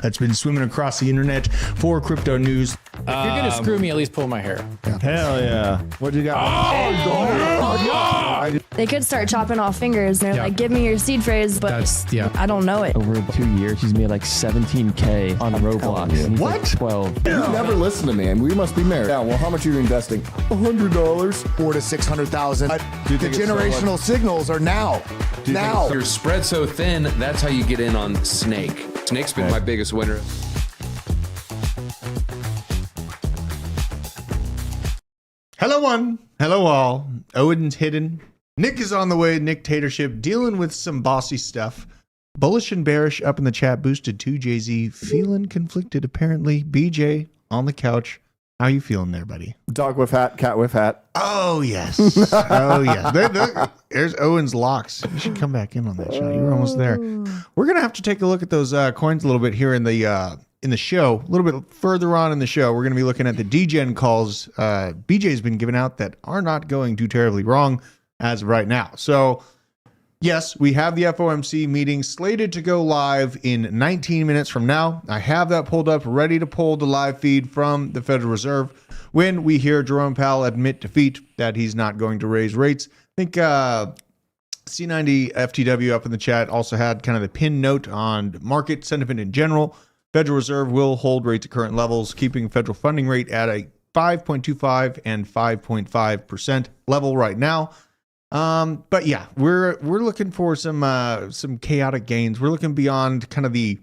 That's been swimming across the internet for crypto news. If you're gonna screw me, at least pull my hair. Hell yeah. What do you got? They could start chopping off fingers. They're like, give me your seed phrase, but I don't know it. Over 2 years, he's made like 17K on Roblox. And he's What? Like 12. You never listen to me, and we must be married. Yeah, well, how much are you investing? $100. 400 to 600,000. The think it's generational signals are now. Now. You're spread so thin, that's how you get in on Snake. Snake's been my biggest winner. Hello one, hello all. Owen's hidden. Nick is on the way. Nick Tatership dealing with some bossy stuff. Bullish and bearish up in the chat. Boosted 2JZ. Feeling conflicted apparently. BJ on the couch. How you feeling there, buddy? Dog with hat, cat with hat. Oh, yes. Oh, yes. There's Owen's locks. You should come back in on that shot. You were almost there. We're going to have to take a look at those coins a little bit here in the show. A little bit further on in the show, we're going to be looking at the degen calls BJ's been giving out that are not going too terribly wrong as of right now. So, yes, we have the FOMC meeting slated to go live in 19 minutes from now. I have that pulled up, ready to pull the live feed from the Federal Reserve when we hear Jerome Powell admit defeat that he's not going to raise rates. I think C90 FTW up in the chat also had kind of the pin note on market sentiment in general. Federal Reserve will hold rates at current levels, keeping federal funding rate at a 5.25 and 5.5% level right now. But yeah, we're looking for some chaotic gains. We're looking beyond kind of the,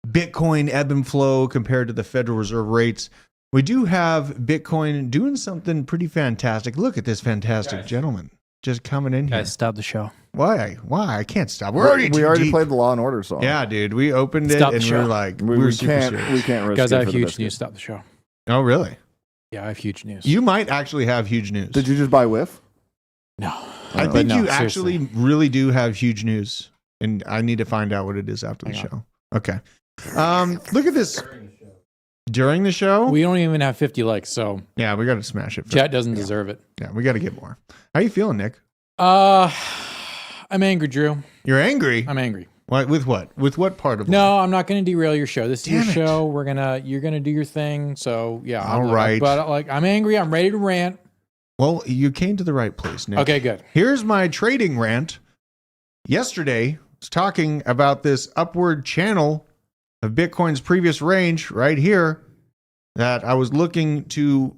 Bitcoin ebb and flow compared to the Federal Reserve rates. We do have Bitcoin doing something pretty fantastic. Look at this fantastic gentleman just coming in here. Guys, stop the show. Why? I can't stop. We already played the Law and Order song. Yeah, dude. We opened Stop it the and show. we're like, we super can't serious. we can't risk Guys, it I have for the huge biscuit. news. Stop the show. Oh, really? Yeah, I have huge news. You might actually have huge news. Did you just buy whiff? No. I But think no, you seriously. actually really do have huge news, and I need to find out what it is after the Hang show. Okay. Look at this. During the show? We don't even have 50 likes, so Yeah, we got to smash it. chat doesn't deserve it. Yeah, we got to get more. How you feeling, Nick? I'm angry, Drew. You're angry? I'm angry. What? With what? With what part of life? No, I'm not going to derail your show. This is Damn your it. show. You're gonna do your thing. So yeah, All right. But I'm angry. I'm ready to rant. Well, you came to the right place, Nick. Okay, good. Here's my trading rant. Yesterday, I was talking about this upward channel of Bitcoin's previous range right here that I was looking to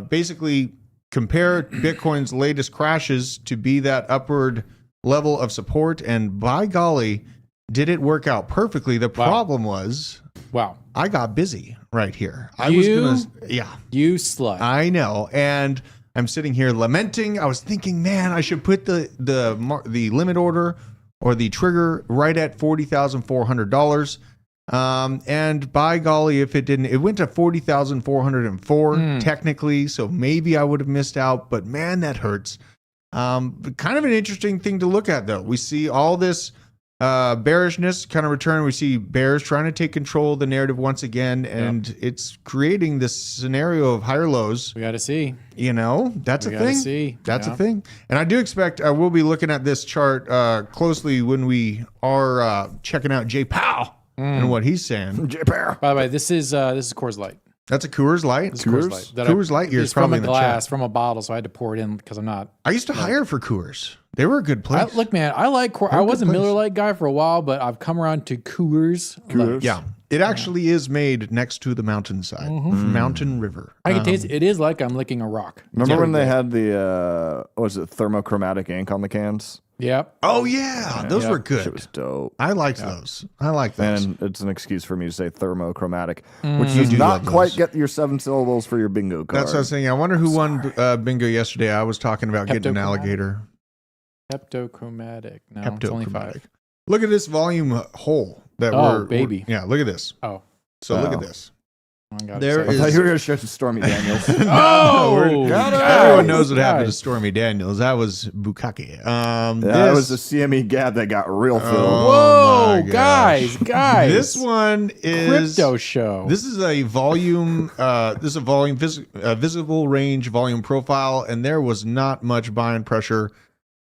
basically compare Bitcoin's latest crashes to be that upward level of support. And by golly, did it work out perfectly. The problem was Wow. I got busy right here. You slut. I know. And I'm sitting here lamenting. I was thinking, man, I should put the limit order or the trigger right at $40,400. And by golly, if it didn't, it went to 40,404 technically. So maybe I would have missed out, but man, that hurts. But kind of an interesting thing to look at though. We see all this bearishness kind of return. We see bears trying to take control of the narrative once again, and it's creating this scenario of higher lows. We got to see. That's We a gotta thing. see. That's Yeah. a thing. And I do expect we'll be looking at this chart closely when we are checking out Jay Powell and what he's saying. By the way, this is Coors Light. That's a Coors Light. This is Coors Light. That Coors Light here is It's from probably a in the glass, chat. from a bottle, so I had to pour it in because I'm not. I used to hire for Coors. They were a good place. Look, man, I like Coors. I a was a good place. Miller Lite guy for a while, but I've come around to Coors. Light. Yeah. It actually is made next to the mountainside, Mountain River. I can taste it. It is like I'm licking a rock. Remember when they had the thermochromatic ink on the cans? Yep. Oh yeah, those were good. Shit was dope. I liked those. I like those. And it's an excuse for me to say thermochromatic, Mm. which does do not love quite those. get your 7 syllables for your bingo card. That's what I was saying. I wonder who won bingo yesterday. I was talking about getting an Heptochromatic. alligator. Heptochromatic. No, it's only 5. Look at this volume hole. that baby. Yeah, look at this. Oh. So look at this. Oh my God, There sorry. is- I thought you were going to show to Stormy Daniels. Everyone knows what happened to Stormy Daniels. That was Bukkake. That was the CME gap that got real filled. Whoa, my gosh. guys. This one is Crypto show. This is a volume. This is a volume visible range volume profile, and there was not much buying pressure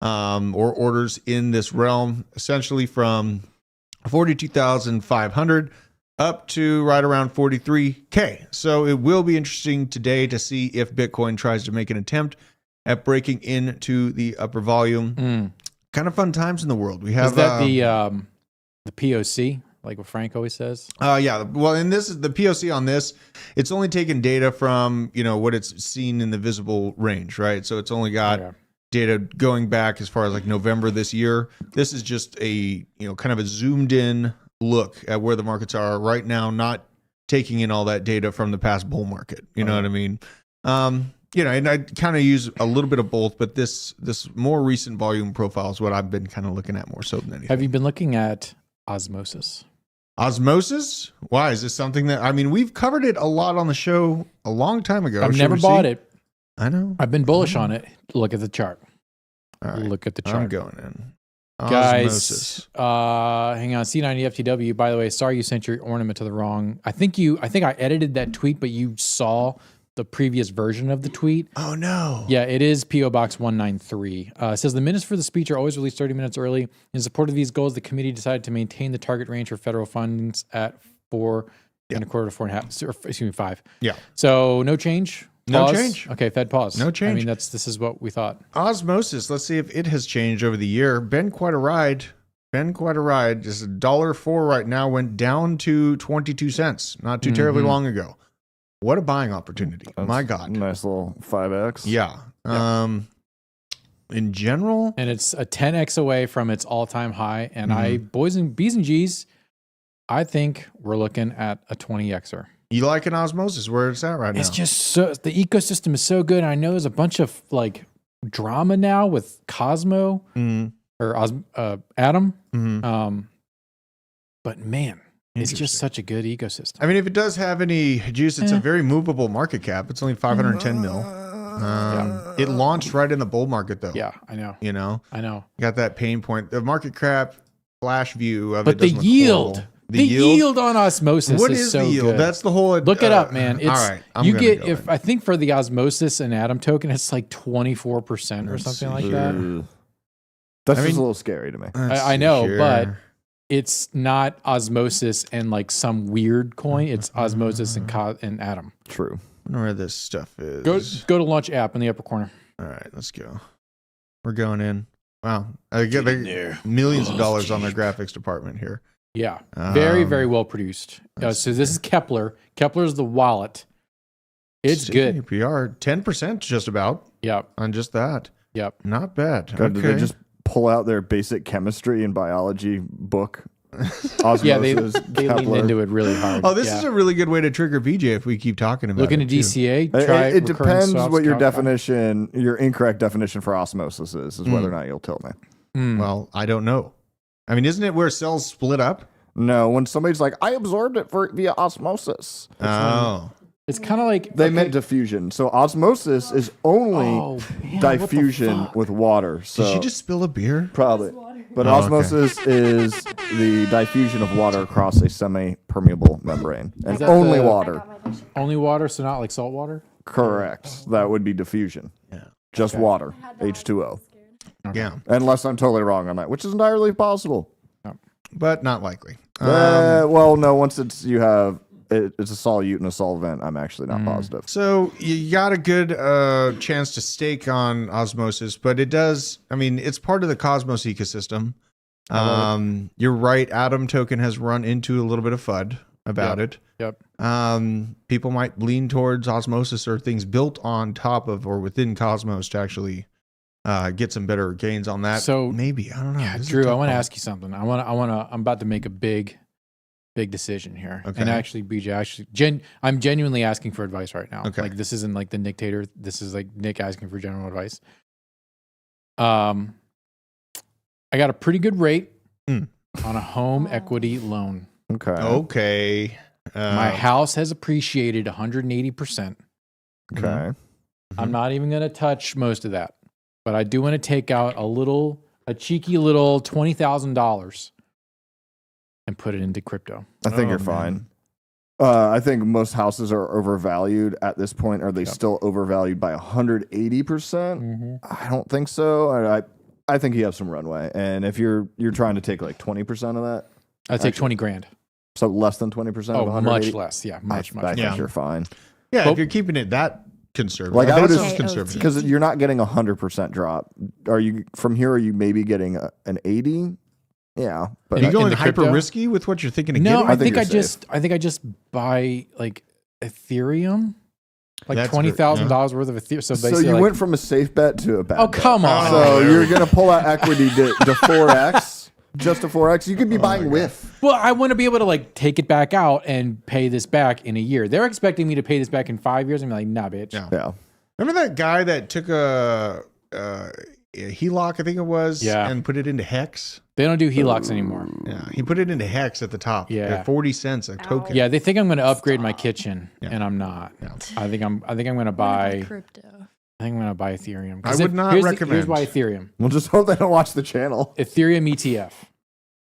or orders in this realm. Essentially, from 42,500 up to right around 43K. So it will be interesting today to see if Bitcoin tries to make an attempt at breaking into the upper volume. Kind of fun times in the world. We have is that the POC, like what Frank always says? Yeah. Well, and this is the POC on this. It's only taken data from what it's seen in the visible range, right? So it's only got data going back as far as like November this year. This is just a kind of a zoomed in look at where the markets are right now, not taking in all that data from the past bull market. You know what I mean? And I kind of use a little bit of both, but this more recent volume profile is what I've been kind of looking at more so than anything. Have you been looking at Osmosis? Osmosis? Why? Is this something that, we've covered it a lot on the show a long time ago. I've never bought it. I know. I've been bullish on it. Look at the chart. All right. Look at the chart. I'm going in. Guys, hang on. C90 FTW. By the way, sorry you sent your ornament to the wrong. I think I edited that tweet, but you saw the previous version of the tweet. Oh no. Yeah, it is PO Box 193. It says the minutes for the speech are always released 30 minutes early. In support of these goals, the committee decided to maintain the target range for federal fundings at 4.25 to 4.5. Excuse me, 5. Yeah. So no change. No Pause. change. Okay, Fed pause. No change. This is what we thought. Osmosis. Let's see if it has changed over the year. Been quite a ride. Just $1.04 right now, went down to 22 cents not too terribly long ago. What a buying opportunity. My God. Nice little 5X. Yeah. In general. And it's a 10x away from its all-time high. And B's and G's, I think we're looking at a 20xer. You like an Osmosis where it's at right now? It's just so, the ecosystem is so good. I know there's a bunch of like drama now with Cosmo or Atom. But man, it's just such a good ecosystem. If it does have any juice, it's a very movable market cap. It's only 510 mil. It launched right in the bull market though. Yeah, I know. I know. Got that pain point. The market cap flash view of but it. the doesn't look yield. horrible. The yield on Osmosis What is so the yield? good. That's the whole. Look it up, man. It's, all right. I think for the Osmosis and Atom token, it's like 24% or something like that. That's just a little scary to me. I know, but it's not Osmosis and like some weird coin. It's Osmosis and Atom. True. I wonder where this stuff is. Go to launch app in the upper corner. All right, let's go. We're going in. Wow. I get millions of dollars on their graphics department here. Yeah. Very, very well produced. So this is Kepler. Kepler's the wallet. It's good. APR 10% just about. Yep. On just that. Yep. Not bad. God, did they just pull out their basic chemistry and biology book? Osmosis, yeah, they leaned into it really hard. Oh, this is a really good way to trigger VJ if we keep talking about Look it. into DCA. It depends what your definition, your incorrect definition for osmosis is whether or not you'll tell me. Well, I don't know. Isn't it where cells split up? No, when somebody's like, I absorbed it via osmosis. Oh. It's kind of like... They meant diffusion. So osmosis is only diffusion with water. So did she just spill a beer? Probably. But osmosis is the diffusion of water across a semi-permeable membrane. And only water. Only water, so not like salt water? Correct. That would be diffusion. Yeah. Just water. H2O. Okay. Yeah. Unless I'm totally wrong on that, which is entirely possible. But not likely. Well, no, once it's a solute and a solvent, I'm actually not positive. So you got a good chance to stake on Osmosis, but it does, it's part of the Cosmos ecosystem. You're right, Atom token has run into a little bit of FUD about it. Yep. People might lean towards Osmosis or things built on top of or within Cosmos to actually get some better gains on that. So maybe, I don't know. Yeah, Drew, I want to ask you something. I'm about to make a big decision here. Okay. And actually, BJ, I'm genuinely asking for advice right now. Okay. Like this isn't like the Nick Tater. This is like Nick asking for general advice. I got a pretty good rate. on a home equity loan. Okay. Okay. My house has appreciated 180%. Okay. I'm not even going to touch most of that, but I do want to take out a cheeky little $20,000 and put it into crypto. I think you're fine. I think most houses are overvalued at this point. Are they still overvalued by 180%? I don't think so. I think you have some runway. And if you're trying to take like 20% of that, I take 20 grand. so less than 20% of 180, Much less. Yeah, much. I think you're fine. Yeah, if you're keeping it that conservative. Like I would that's have, conservative. because you're not getting 100% drop. Are you from here? Are you maybe getting an 80? Yeah, but Are you going the hyper crypto? risky with what you're thinking of No, getting? I think you're I just buy like Ethereum, like That's $20,000 worth of Ethereum. So So basically, you like, went from a safe bet to a bad bet. come on. So you're gonna pull out equity to 4x, just to 4x. You could be buying whiff. Well, I want to be able to like take it back out and pay this back in a year. They're expecting me to pay this back in 5 years. I'm like, nah, bitch. Yeah. Remember that guy that took a HELOC, I think it was, and put it into Hex? They don't do HELOCs anymore. Yeah, he put it into Hex at the top. Yeah. At 40 cents a token. Yeah, they think I'm going to upgrade my kitchen, and I'm not. I think I'm going to buy crypto. I think I'm going to buy Ethereum. I would not here's recommend. Here's why Ethereum. We'll just hope they don't watch the channel. Ethereum ETF.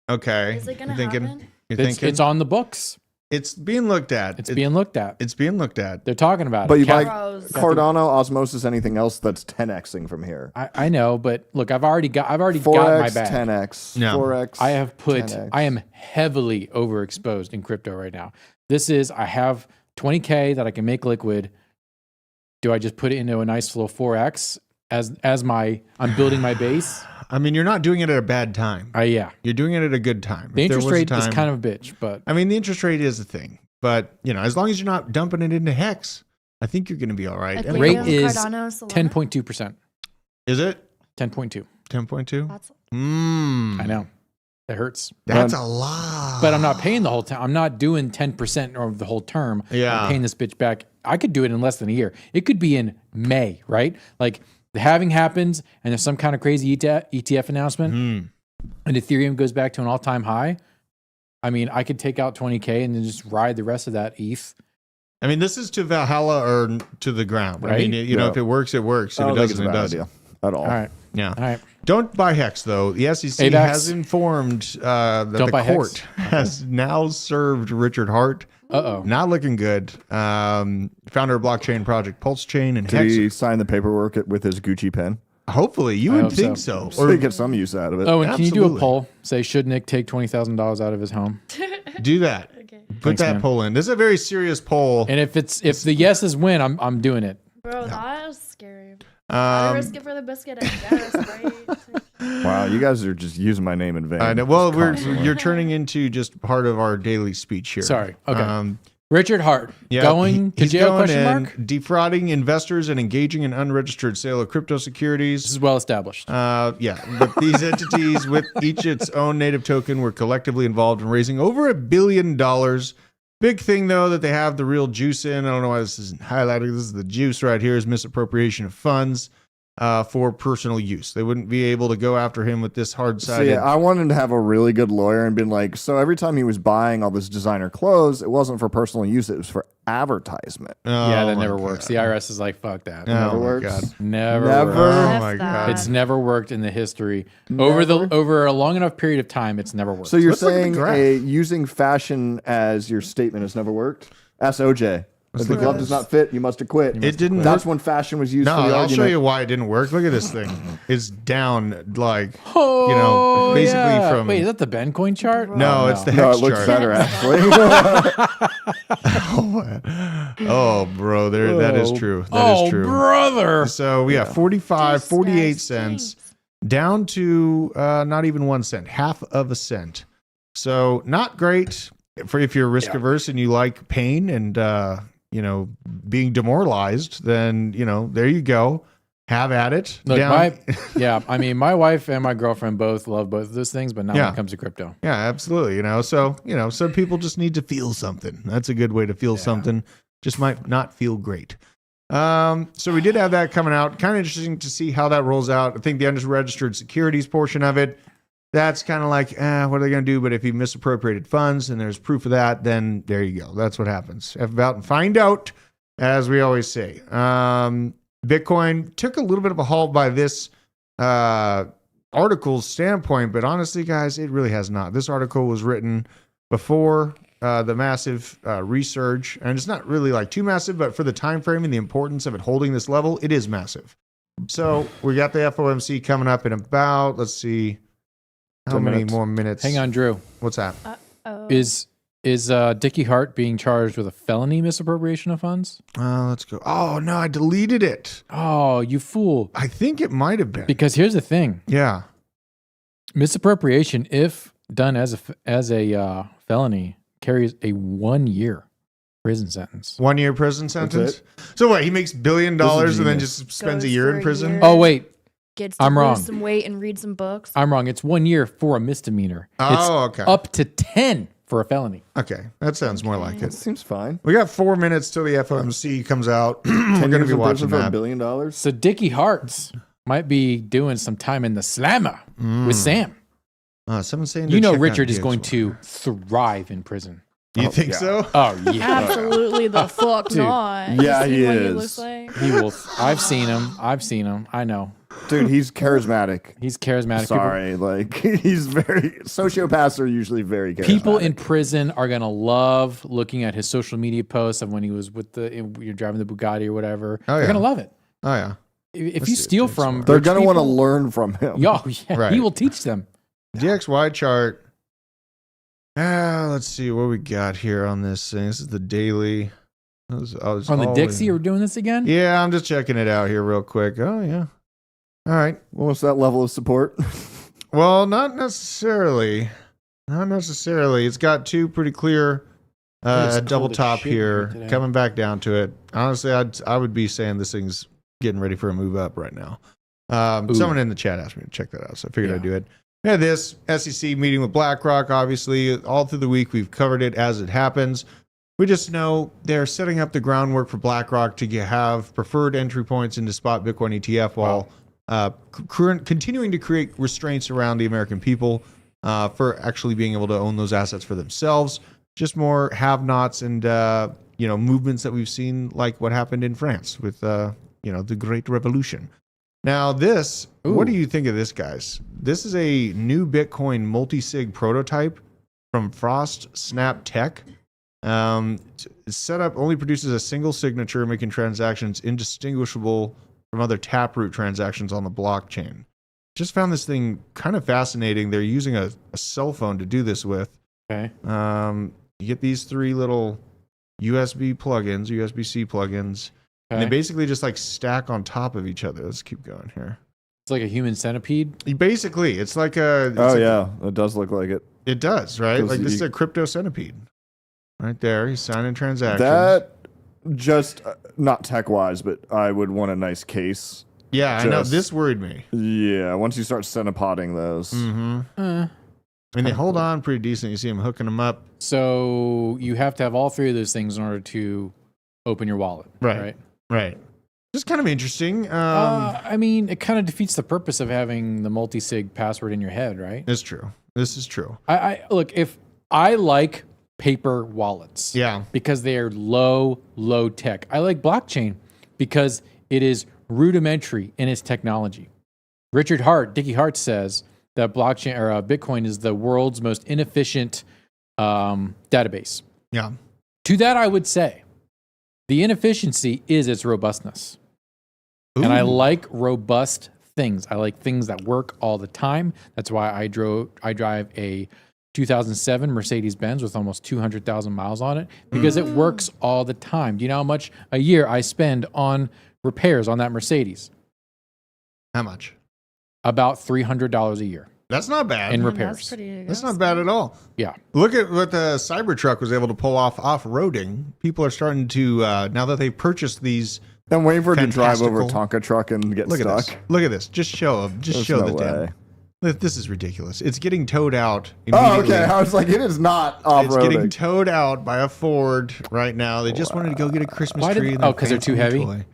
Okay. Is it gonna You're thinking? happen? You're It's, thinking? it's on the books. It's being looked at. It's being looked at. It's being looked at. They're talking about But it. you buy Bros. Cardano, Osmosis, anything else that's 10xing from here. I know, but look, I've already got my 4x, bag. 10x, No. 4x. I have put 10x. I am heavily overexposed in crypto right now. I have 20K that I can make liquid. Do I just put it into a nice little 4x as I'm building my base? I mean, you're not doing it at a bad time. Yeah. You're doing it at a good time. The If there interest was a rate is time- kind of a bitch, but I mean, the interest rate is a thing. But, as long as you're not dumping it into Hex, I think you're going to be all right. the rate Ethereum, is Cardano, Solana? 10.2%. Is it 10.2. 10.2? That's I know. It hurts. That's a lot. But I'm not paying the whole time. I'm not doing 10% or the whole term. Yeah. I'm paying this bitch back. I could do it in less than a year. It could be in May, right? Like the halving happens and there's some kind of crazy ETF announcement and Ethereum goes back to an all-time high. I mean, I could take out 20K and then just ride the rest of that ETH. I mean, this is to Valhalla or to the ground. Right? I mean, if it works, it works. If I it don't think it's doesn't, a it bad doesn't. idea at all. All right. Yeah. All right. Don't buy Hex, though. The SEC AVAX. has informed that Don't the buy Hex. court has now served Richard Hart. Uh-oh. Not looking good. Founder of blockchain project Pulse Chain and Did Hex. he sign the paperwork with his Gucci pen? Hopefully, you hope would think so. so. Or get some use out of it. Oh, and can you do a Absolutely. poll? Say, should Nick take $20,000 out of his home? Do that. Okay. Put Thanks, that man. poll in. This is a very serious poll. And if the yeses win, I'm doing it. Bro, that was scary. Gotta risk it for the biscuit, I guess, right? Wow, you guys are just using my name in vain. I know. Well, Constantly. you're turning into just part of our daily speech here. Sorry. Okay. Richard Hart going to he's jail? going Question in, mark. defrauding investors and engaging in unregistered sale of crypto This securities. is well established. But these entities with each its own native token were collectively involved in raising over $1 billion. Big thing though that they have the real juice in. I don't know why this isn't highlighted. This is the juice right here: is misappropriation of funds for personal use. They wouldn't be able to go after him with this hard-sided. See, I wanted to have a really good lawyer and been like, so every time he was buying all this designer clothes, it wasn't for personal use; it was for advertisement. Yeah, that my never God. works. The IRS is like, fuck that. Oh Never my works. God. Never. Never. works. Oh F my that. God. It's never worked in the history. Over a long enough period of time, it's never worked. So you're Let's look at the saying graph. using fashion as your statement has never worked? Ask OJ. If the glove does not fit, you must acquit. It didn't That's work. when fashion was used No, for the I'll argument. show you why it didn't work. Look at this thing. It's down like oh, basically yeah. from. Wait, is that the Ben coin chart? No, it's the No, hex it looks chart. better actually. Oh, bro, that is true. That is true. brother. So we have 45, 48 Disgusting. cents down to not even 1 cent, half of a cent. So not great for if you're risk averse and you like pain and being demoralized. Then there you go. Have at it. Look, Down- my wife and my girlfriend both love both of those things, but not when Yeah. it comes to crypto. Yeah, absolutely. So some people just need to feel something. That's a good way to feel something. Just might not feel great. So we did have that coming out. Kind of interesting to see how that rolls out. I think the unregistered securities portion of it that's kind of like, what are they going to do? But if he misappropriated funds and there's proof of that, then there you go. That's what happens. F about and find out, as we always say. Bitcoin took a little bit of a halt by this article's standpoint, but honestly, guys, it really has not. This article was written before the massive resurge, and it's not really like too massive, but for the time frame and the importance of it holding this level, it is massive. So we got the FOMC coming up in about, let's see, how many more minutes? Hang on, Drew. What's that? Is Dickie Hart being charged with a felony misappropriation of funds? Let's go. Oh, no, I deleted it. Oh, you fool. I think it might have been. Because here's the thing. Yeah. Misappropriation, if done as a felony, carries a 1 year prison sentence. 1 year prison sentence? So what, he makes $1 billion and then just spends a year in prison? Oh, wait. Gets to I'm wrong. lose some weight and read some books. I'm wrong. It's 1 year for a misdemeanor. Oh, it's okay. Up to 10 for a felony. Okay, that sounds more like It it. seems fine. We got 4 minutes till the FOMC comes out. We're going to be watching for that. $1 billion. So Dickie Hart might be doing some time in the slammer with Sam. Someone's saying You know check out Richard is DXY. going to thrive in prison. You think yeah. so? Oh, yeah. Absolutely the fuck Dude. not. Yeah, You he see what is. He looks like? He will. I've seen him. I know. Dude, he's charismatic. He's charismatic. Sorry, like he's very sociopaths are usually very charismatic. People in prison are gonna love looking at his social media posts of when he was with you're driving the Bugatti or whatever. Oh, They're yeah. gonna love it. Oh, yeah. If Let's you see, steal it's from, They're rich gonna want to people- learn from him. Yeah, Right. he will teach them. DXY chart. Let's see what we got here on this thing. This is the daily. On the Dixie, are we doing this again? Yeah, I'm just checking it out here real quick. Oh, yeah. All right. What's that level of support? Well, not necessarily. Not necessarily. It's got two pretty clear It is double cold as top shit in here, here today. coming back down to it. Honestly, I would be saying this thing's getting ready for a move up right now. Someone in the chat asked me to check that out, so I figured I'd do it. Yeah, this SEC meeting with BlackRock, obviously, all through the week, we've covered it as it happens. We just know they're setting up the groundwork for BlackRock to have preferred entry points into spot Bitcoin ETF while continuing to create restraints around the American people for actually being able to own those assets for themselves. Just more have-nots and movements that we've seen, like what happened in France with the Great Revolution. Now, what do you think of this, guys? This is a new Bitcoin multi-sig prototype from Frost Snap Tech. Setup only produces a single signature, making transactions indistinguishable from other Taproot transactions on the blockchain. Just found this thing kind of fascinating. They're using a cell phone to do this with. Okay. You get these three little USB-C plugins. And they Okay. basically just like stack on top of each other. Let's keep going here. It's like a human centipede. Basically, it's like a. It does look like it. It does, right? Does Like this he- is a crypto centipede. Right there. He's signing transactions. That just not tech wise, but I would want a nice case. Yeah, I know. just- This worried me. Yeah, once you start centipoding those. Mm-hmm. And they hold on pretty decent. You see him hooking them up. So you have to have all three of those things in order to open your wallet. Right. Right. Just kind of interesting. I mean, it kind of defeats the purpose of having the multi-sig password in your head, right? It's true. This is true. I look, if I like paper wallets, Yeah. because they are low tech. I like blockchain because it is rudimentary in its technology. Richard Hart, Dickie Hart says that blockchain or Bitcoin is the world's most inefficient database. Yeah. To that, I would say the inefficiency is its robustness. And I like robust things. I like things that work all the time. That's why I drive a 2007 Mercedes-Benz with almost 200,000 miles on it, because it works all the time. Do you know how much a year I spend on repairs on that Mercedes? How much? About $300 a year That's not bad. in That's repairs. pretty. That's not bad at all. Yeah. Look at what the Cybertruck was able to pull off-roading. People are starting to, now that they've purchased these. I'm waiting for it to drive over a Fantastical. Tonka truck and get Look stuck. at this. Look at this. Just show them. Just There's show no the way. demo. This is ridiculous. It's getting towed out Oh, immediately. okay. I was like, it is not It's off-roading. getting towed out by a Ford right now. They just wanted to go get a Christmas Why did- tree. and oh, then 'cause they're too fancy heavy? toy.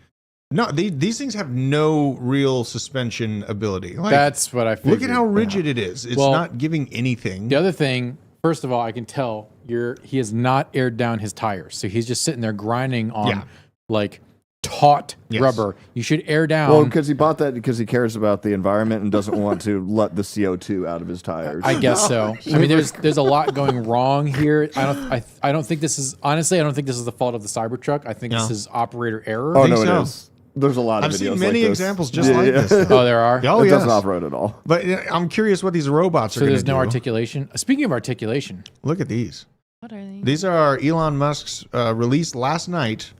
No, these things have no real suspension ability. Like, That's what I figured. look at how rigid it is. It's not giving anything. The other thing, first of all, I can tell he has not aired down his tires. So he's just sitting there grinding on like taut rubber. You should air down. Well, because he bought that because he cares about the environment and doesn't want to let the CO2 out of his tires. I guess so. I mean, there's a lot going wrong here. I don't think this is honestly. I don't think this is the fault of the Cybertruck. I think this is operator error. Oh no, so. it is. There's a lot of I've videos seen many like this. examples just like this. Oh, there are. Oh, It yes. doesn't off-road at all. But I'm curious what these robots are So going to there's do. no articulation. Speaking of articulation, Look at these. What are they? These are Elon Musk's release last night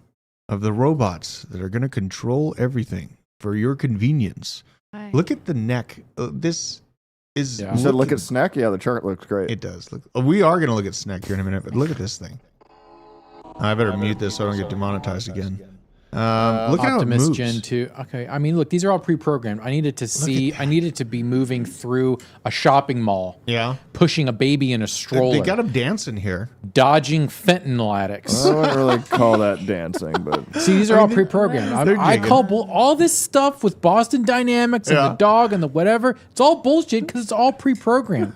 of the robots that are going to control everything for your convenience. Hi. Look at the neck. This is. Yeah. You said look at Snack? Yeah, the chart looks great. It does. Look. We are going to look at Snack here in a minute, but look at this thing. I better mute this so I don't get demonetized again. Look at how it Optimus moves. Gen 2. Okay, I mean, look, these are all pre-programmed. I needed to be moving through a shopping mall, Yeah. pushing a baby in a stroller, They got him dancing here. dodging fentanyl addicts. I wouldn't really call that dancing, but See, these are all pre-programmed. I digging. call all this stuff with Boston Dynamics and Yeah. the dog and the whatever. It's all bullshit because it's all pre-programmed.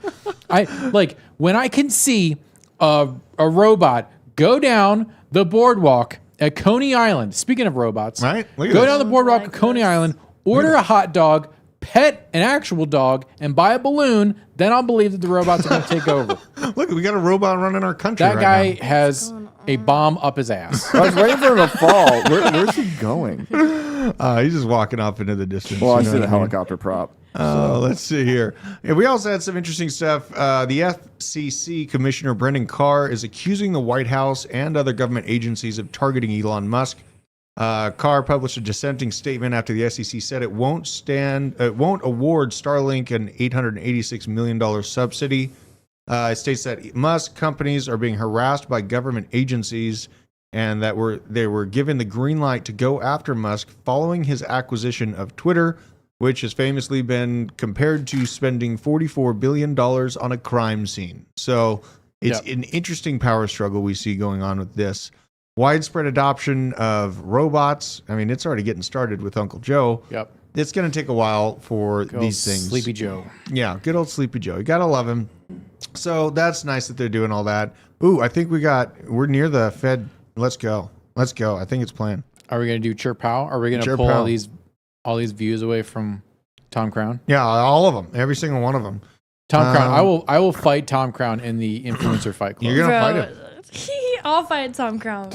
When I can see a robot go down the boardwalk at Coney Island. Speaking of robots, Right? Look at go this. down the boardwalk Like at Coney this. Island, order a hot dog, pet an actual dog, and buy a balloon. Then I'll believe that the robots are going to take over. Look, we got a robot running our country That right guy now. has a bomb up his ass. I was waiting for him to fall. Where's he going? He's just walking off into the distance. Well, I you know see the what I mean? helicopter prop. Let's see here. Yeah, we also had some interesting stuff. The FCC Commissioner Brendan Carr is accusing the White House and other government agencies of targeting Elon Musk. Carr published a dissenting statement after the SEC said it won't award Starlink an $886 million subsidy. It states that Musk companies are being harassed by government agencies and that they were given the green light to go after Musk following his acquisition of Twitter, which has famously been compared to spending $44 billion on a crime scene. So it's an interesting power struggle we see going on with this. Widespread adoption of robots. I mean, it's already getting started with Uncle Joe. Yep. It's going to take a while for Good these old things. Sleepy Joe. Yeah, good old Sleepy Joe. You got to love him. So that's nice that they're doing all that. Ooh, I think we're near the Fed. Let's go. I think it's planned. Are we going to do Chirp Powell? Are we going to Chirp pull Powell. all these views away from Tom Crown? Yeah, all of them. Every single one of them. Tom Crown. I will fight Tom Crown in the influencer fight club. You're going to fight him. I'll fight Tom Crown.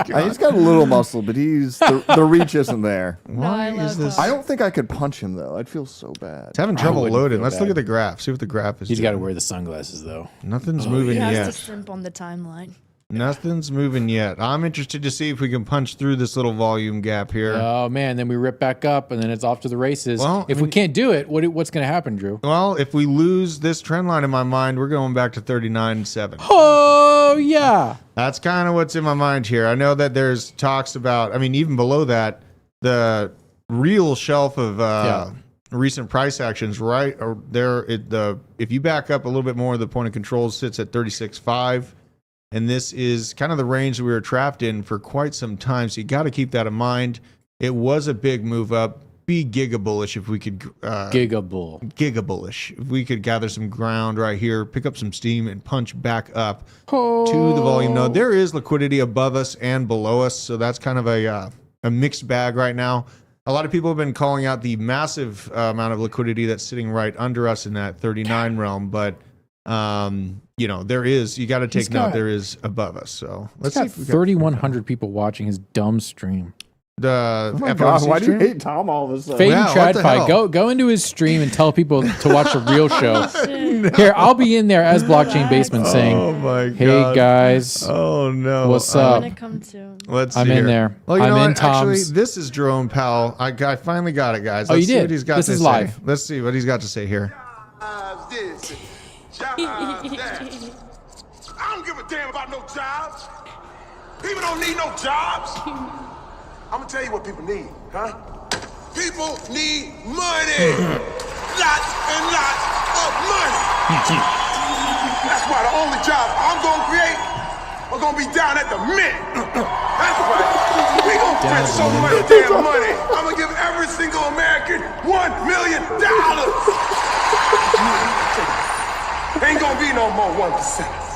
Yeah, he's got a little muscle, but the reach isn't there. Why I is love this? Tom. I don't think I could punch him though. I'd feel so bad. It's having trouble wouldn't loading. feel Let's look bad. at the graph. See what the graph is. He's got to doing. wear the sunglasses though. Nothing's moving He has yet. to simp on the timeline. Nothing's moving yet. I'm interested to see if we can punch through this little volume gap here. Oh man, then we rip back up and then it's off to the races. Well, if I we mean- can't do it, what's going to happen, Drew? Well, if we lose this trend line in my mind, we're going back to 39.7. Oh yeah. That's kind of what's in my mind here. I know that there's talks about, I mean, even below that, the real shelf of recent price actions right or there. If you back up a little bit more, the point of control sits at 36.5. And this is kind of the range that we were trapped in for quite some time. So you got to keep that in mind. It was a big move up. Be gigabullish if we could. Gigabull. Gigabullish. If we could gather some ground right here, pick up some steam, and punch back up to the volume node. There is liquidity above us and below us. So that's kind of a mixed bag right now. A lot of people have been calling out the massive amount of liquidity that's sitting right under us in that 39 realm. But there is, you got to take note, there is above us. So let's see if we got 3,100 people watching his dumb stream. the Oh my FOMC God, why do you stream? hate Tom all of a sudden? Fade Yeah, and what the hell? TradFi. Go into his stream and tell people to watch a real show. Here, I'll be in there as Blockchain Basement saying, Oh my God. "Hey guys, Oh no. what's I'm up? gonna come soon. Let's see I'm in here. there. Well, you I'm know in what? Actually, Tom's." this is Jerome Powell. I finally got it, guys. Oh, Let's you see did? what he's got This to is say. live. Let's see what he's got to say here. This, jobs that. I don't give a damn about no jobs. People don't need no jobs. I'm gonna tell you what people need, huh? People need money. Lots and lots of money. That's why the only job I'm gonna create are gonna be down at the mint. That's right. We gonna print so much damn money. I'm gonna give every single American $1 million. Ain't gonna be no more 1%.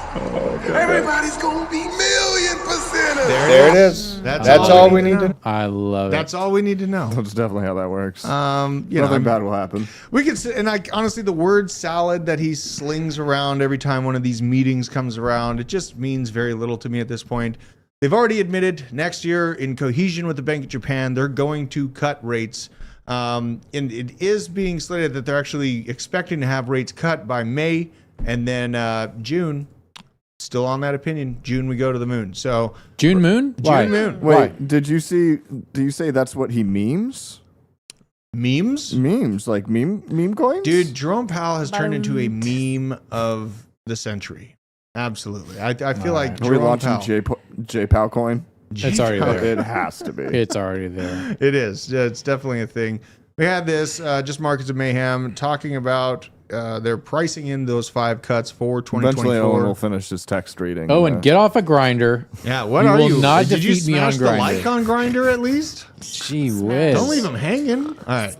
Everybody's gonna be million percenters. There it is. That's all we need to know. I love it. That's all we need to know. That's definitely how that works. Nothing Nothing bad will happen. We could sit, and honestly, the word salad that he slings around every time one of these meetings comes around, it just means very little to me at this point. They've already admitted next year, in cohesion with the Bank of Japan, they're going to cut rates. And it is being slated that they're actually expecting to have rates cut by May, and then June. Still on that opinion. June we go to the moon. So June moon? June moon. Wait, did you say that's what he memes? Memes? Memes, like meme coins? Dude, Jerome Powell has turned into a meme of the century. Absolutely. I feel like Are we Jerome launching Powell. J Powell coin? It's already there. It has to be. It's already there. It is. It's definitely a thing. We had this, just Markets of Mayhem, talking about they're pricing in those 5 cuts for 2024. Eventually, Owen will finish his text reading. Oh, and get off a grinder. Yeah, what You are will you? not Did you defeat me on smash the Grindr. like on Grindr at least? Gee whiz. Don't leave him hanging. All right.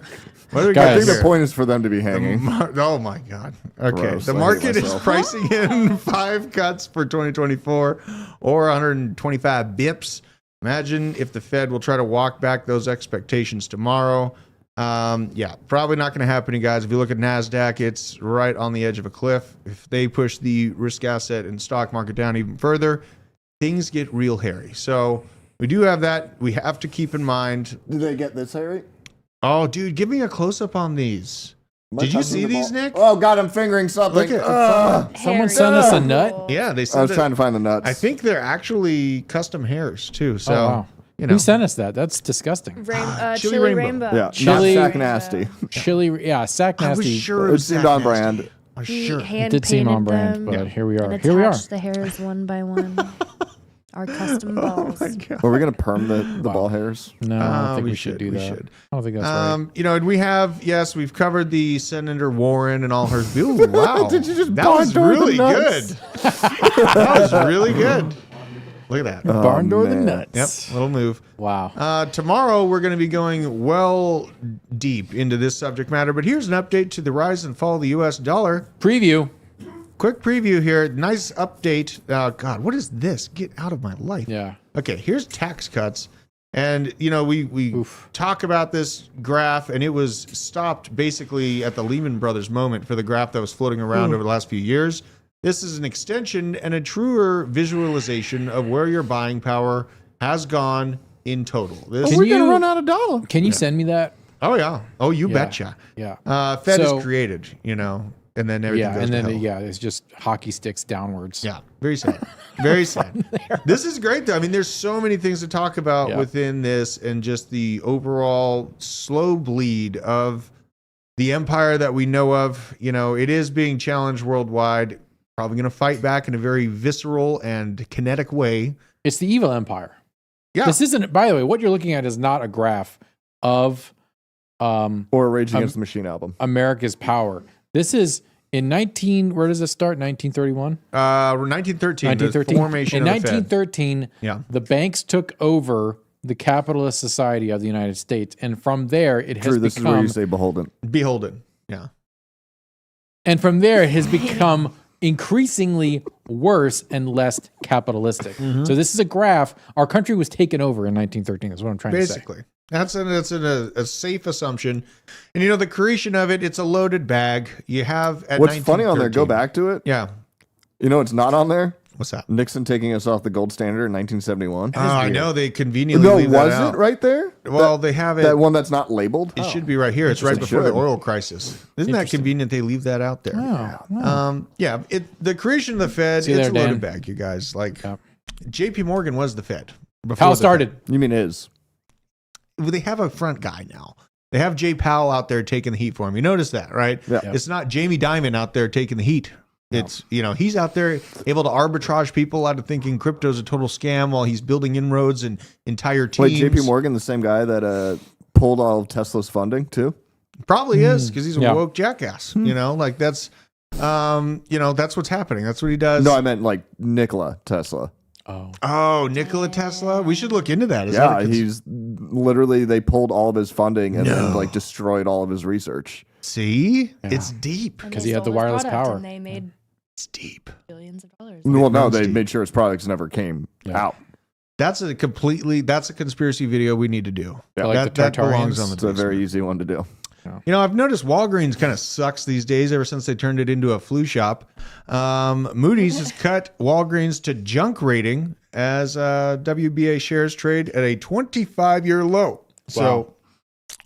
What do we I got think here? the point is for them to be hanging. Oh my God. Okay. Gross. The I hate market is myself. pricing in 5 cuts for 2024 or 125 bips. Imagine if the Fed will try to walk back those expectations tomorrow. Yeah, probably not going to happen, you guys. If you look at NASDAQ, it's right on the edge of a cliff. If they push the risk asset and stock market down even further, things get real hairy. So we do have that. We have to keep in mind. Did they get this, Harry? Oh, dude, give me a close-up on these. Did you see these, Nick? Oh, God, I'm fingering something. Look at Someone sent us a nut? yeah, they I said was trying to find the nuts. I think they're actually custom hairs too. So, Oh, wow. you know, Who sent us that? That's disgusting. Chili Chili rainbow. rainbow. Yeah, Chili- not Shaq Nasty. Chili, yeah, Sack I was Nasty. sure It was seemed that on nasty. brand. I was He sure. hand It did seem on painted brand, them but here we are. and Here we are. attached the hairs one by one. Our custom balls. Were we going to perm the ball hairs? No, I don't think we we should do we that. should. I don't think that's right. You know, and we have, yes, we've covered the Senator Warren and all her. Ooh, wow. Did you just that was barn door the really good. nuts? That was really good. Look at that. Barn door the man. nuts. Yep, little move. Wow. Tomorrow we're going to be going well deep into this subject matter, but here's an update to the rise and fall of the U.S. dollar. Preview. Quick preview here. Nice update. God, what is this? Get out of my life. Yeah. Okay, here's tax cuts. And, you know, we talk about this graph, and it was stopped basically at the Lehman Brothers moment for the graph that was floating around over the last few years. This is an extension and a truer visualization of where your buying power has gone in total. This, Can We're going you- to run out of dollar. Can you send me that? oh, yeah. Oh, you Yeah. betcha. Yeah. Fed So- is created, you know, and then everything Yeah, goes and to then hell. yeah, it's just hockey sticks downwards. Yeah, very sad. Very sad. This is great, though. I mean, there's so many things to talk about Yeah. within this and just the overall slow bleed of the empire that we know of. You know, it is being challenged worldwide, probably going to fight back in a very visceral and kinetic way. It's the evil empire. Yeah. This isn't, by the way, what you're looking at is not a graph of Or a Rage Against the Machine album. America's power. This is in where does it start? 1931? 1913, the formation In of the Fed. 1913, Yeah. the banks took over the capitalist society of the United States. And from there, it has Drew, this is where become, you say beholden. Beholden. Yeah. and from there, it has become increasingly worse and less capitalistic. So this is a graph. Our country was taken over in 1913 is what I'm trying to say. Basically. That's a safe assumption. And, you know, the creation of it, it's a loaded bag. You have at What's funny on there, go 1913. back to it. Yeah. You know what's not on there? What's that? Nixon taking us off the gold standard in 1971. Oh, I know they conveniently No, leave that was out. it right there? Well, they have it. That one that's not labeled? It should be right here. It's right Interesting. before the Should. oil crisis. Isn't that convenient? They leave that out there. Yeah. The creation of the Fed, See it's there, a loaded Dan? bag, you guys. Like Yep. J.P. Morgan was the Fed. before Powell the started. You mean is? Fed. They have a front guy now. They have Jay Powell out there taking the heat for him. You notice that, right? Yeah. It's not Jamie Dimon out there taking the heat. It's, you know, he's out there able to arbitrage people out of thinking crypto's a total scam while he's building inroads and entire teams. Wait, JP Morgan, the same guy that pulled all of Tesla's funding too? Probably is, because he's a Yeah. woke jackass. You know, like that's, you know, that's what's happening. That's what he does. No, I meant like Nikola Tesla. Oh, Nikola Tesla. We should look into that. Is Yeah, that he's literally they pulled all of his funding and then like destroyed all of his research. See, it's deep. And 'Cause they he had the sold his wireless product power. And they made It's deep. billions of dollars. Well, no, runs they deep. made sure his products never came out. That's a conspiracy video we need to do. Yeah. Like the that belongs Tartarians. on the It's a very easy one to do. You know, I've noticed Walgreens kind of sucks these days ever since they turned it into a flu shop. Moody's has cut Walgreens to junk rating as WBA shares trade at a 25-year low. So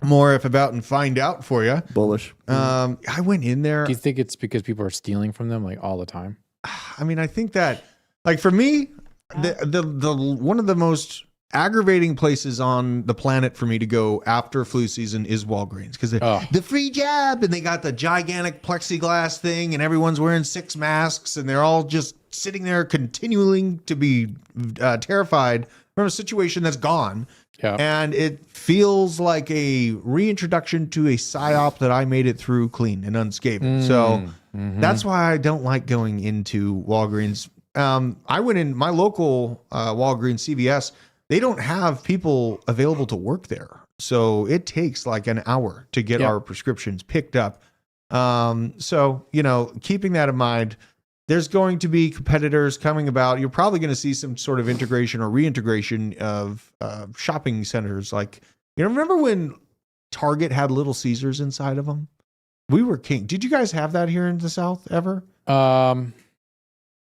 more if about and find out for you. Bullish. I went in there. Do you think it's because people are stealing from them like all the time? I mean, I think that, like for me, the one of the most aggravating places on the planet for me to go after flu season is Walgreens because the free jab and they got the gigantic plexiglass thing and everyone's wearing 6 masks and they're all just sitting there continuing to be terrified from a situation that's gone. Yeah. And it feels like a reintroduction to a psyop that I made it through clean and unscathed. So that's why I don't like going into Walgreens. I went in my local Walgreens CVS. They don't have people available to work there. So it takes like an hour to get our prescriptions picked up. So, you know, keeping that in mind, there's going to be competitors coming about. You're probably going to see some sort of integration or reintegration of shopping centers. Like, you know, remember when Target had Little Caesars inside of them? We were king. Did you guys have that here in the South ever?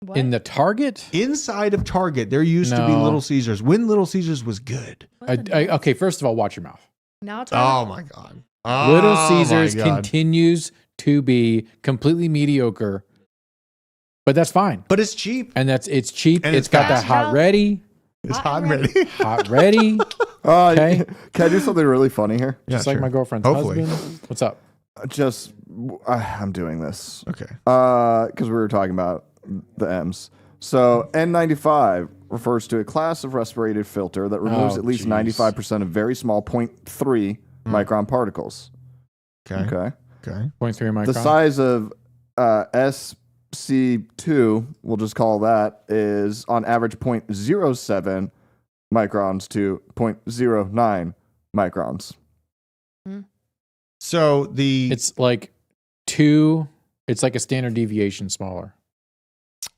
What? In the Target? Inside of Target, there used to be No. Little Caesars. When Little Caesars was good. Okay, first of all, watch your mouth. Now it's Oh my God. Little Oh, Caesars my God. continues to be completely mediocre, but that's fine. But it's cheap. And it's cheap. And It's it's got fast. that hot ready. It's Hot hot and and ready. Hot ready. Okay. Can I do something really funny here? Just like my girlfriend's Hopefully. husband. What's up? Just, I'm doing this. Okay. Because we were talking about the M's. So N95 refers to a class of respirated filter that removes at least 95% of very small 0.3 micron particles. Okay. Okay. Okay. 0.3 micron. The size of SC2, we'll just call that, is on average 0.07 microns to 0.09 microns. So It's like it's like a standard deviation smaller.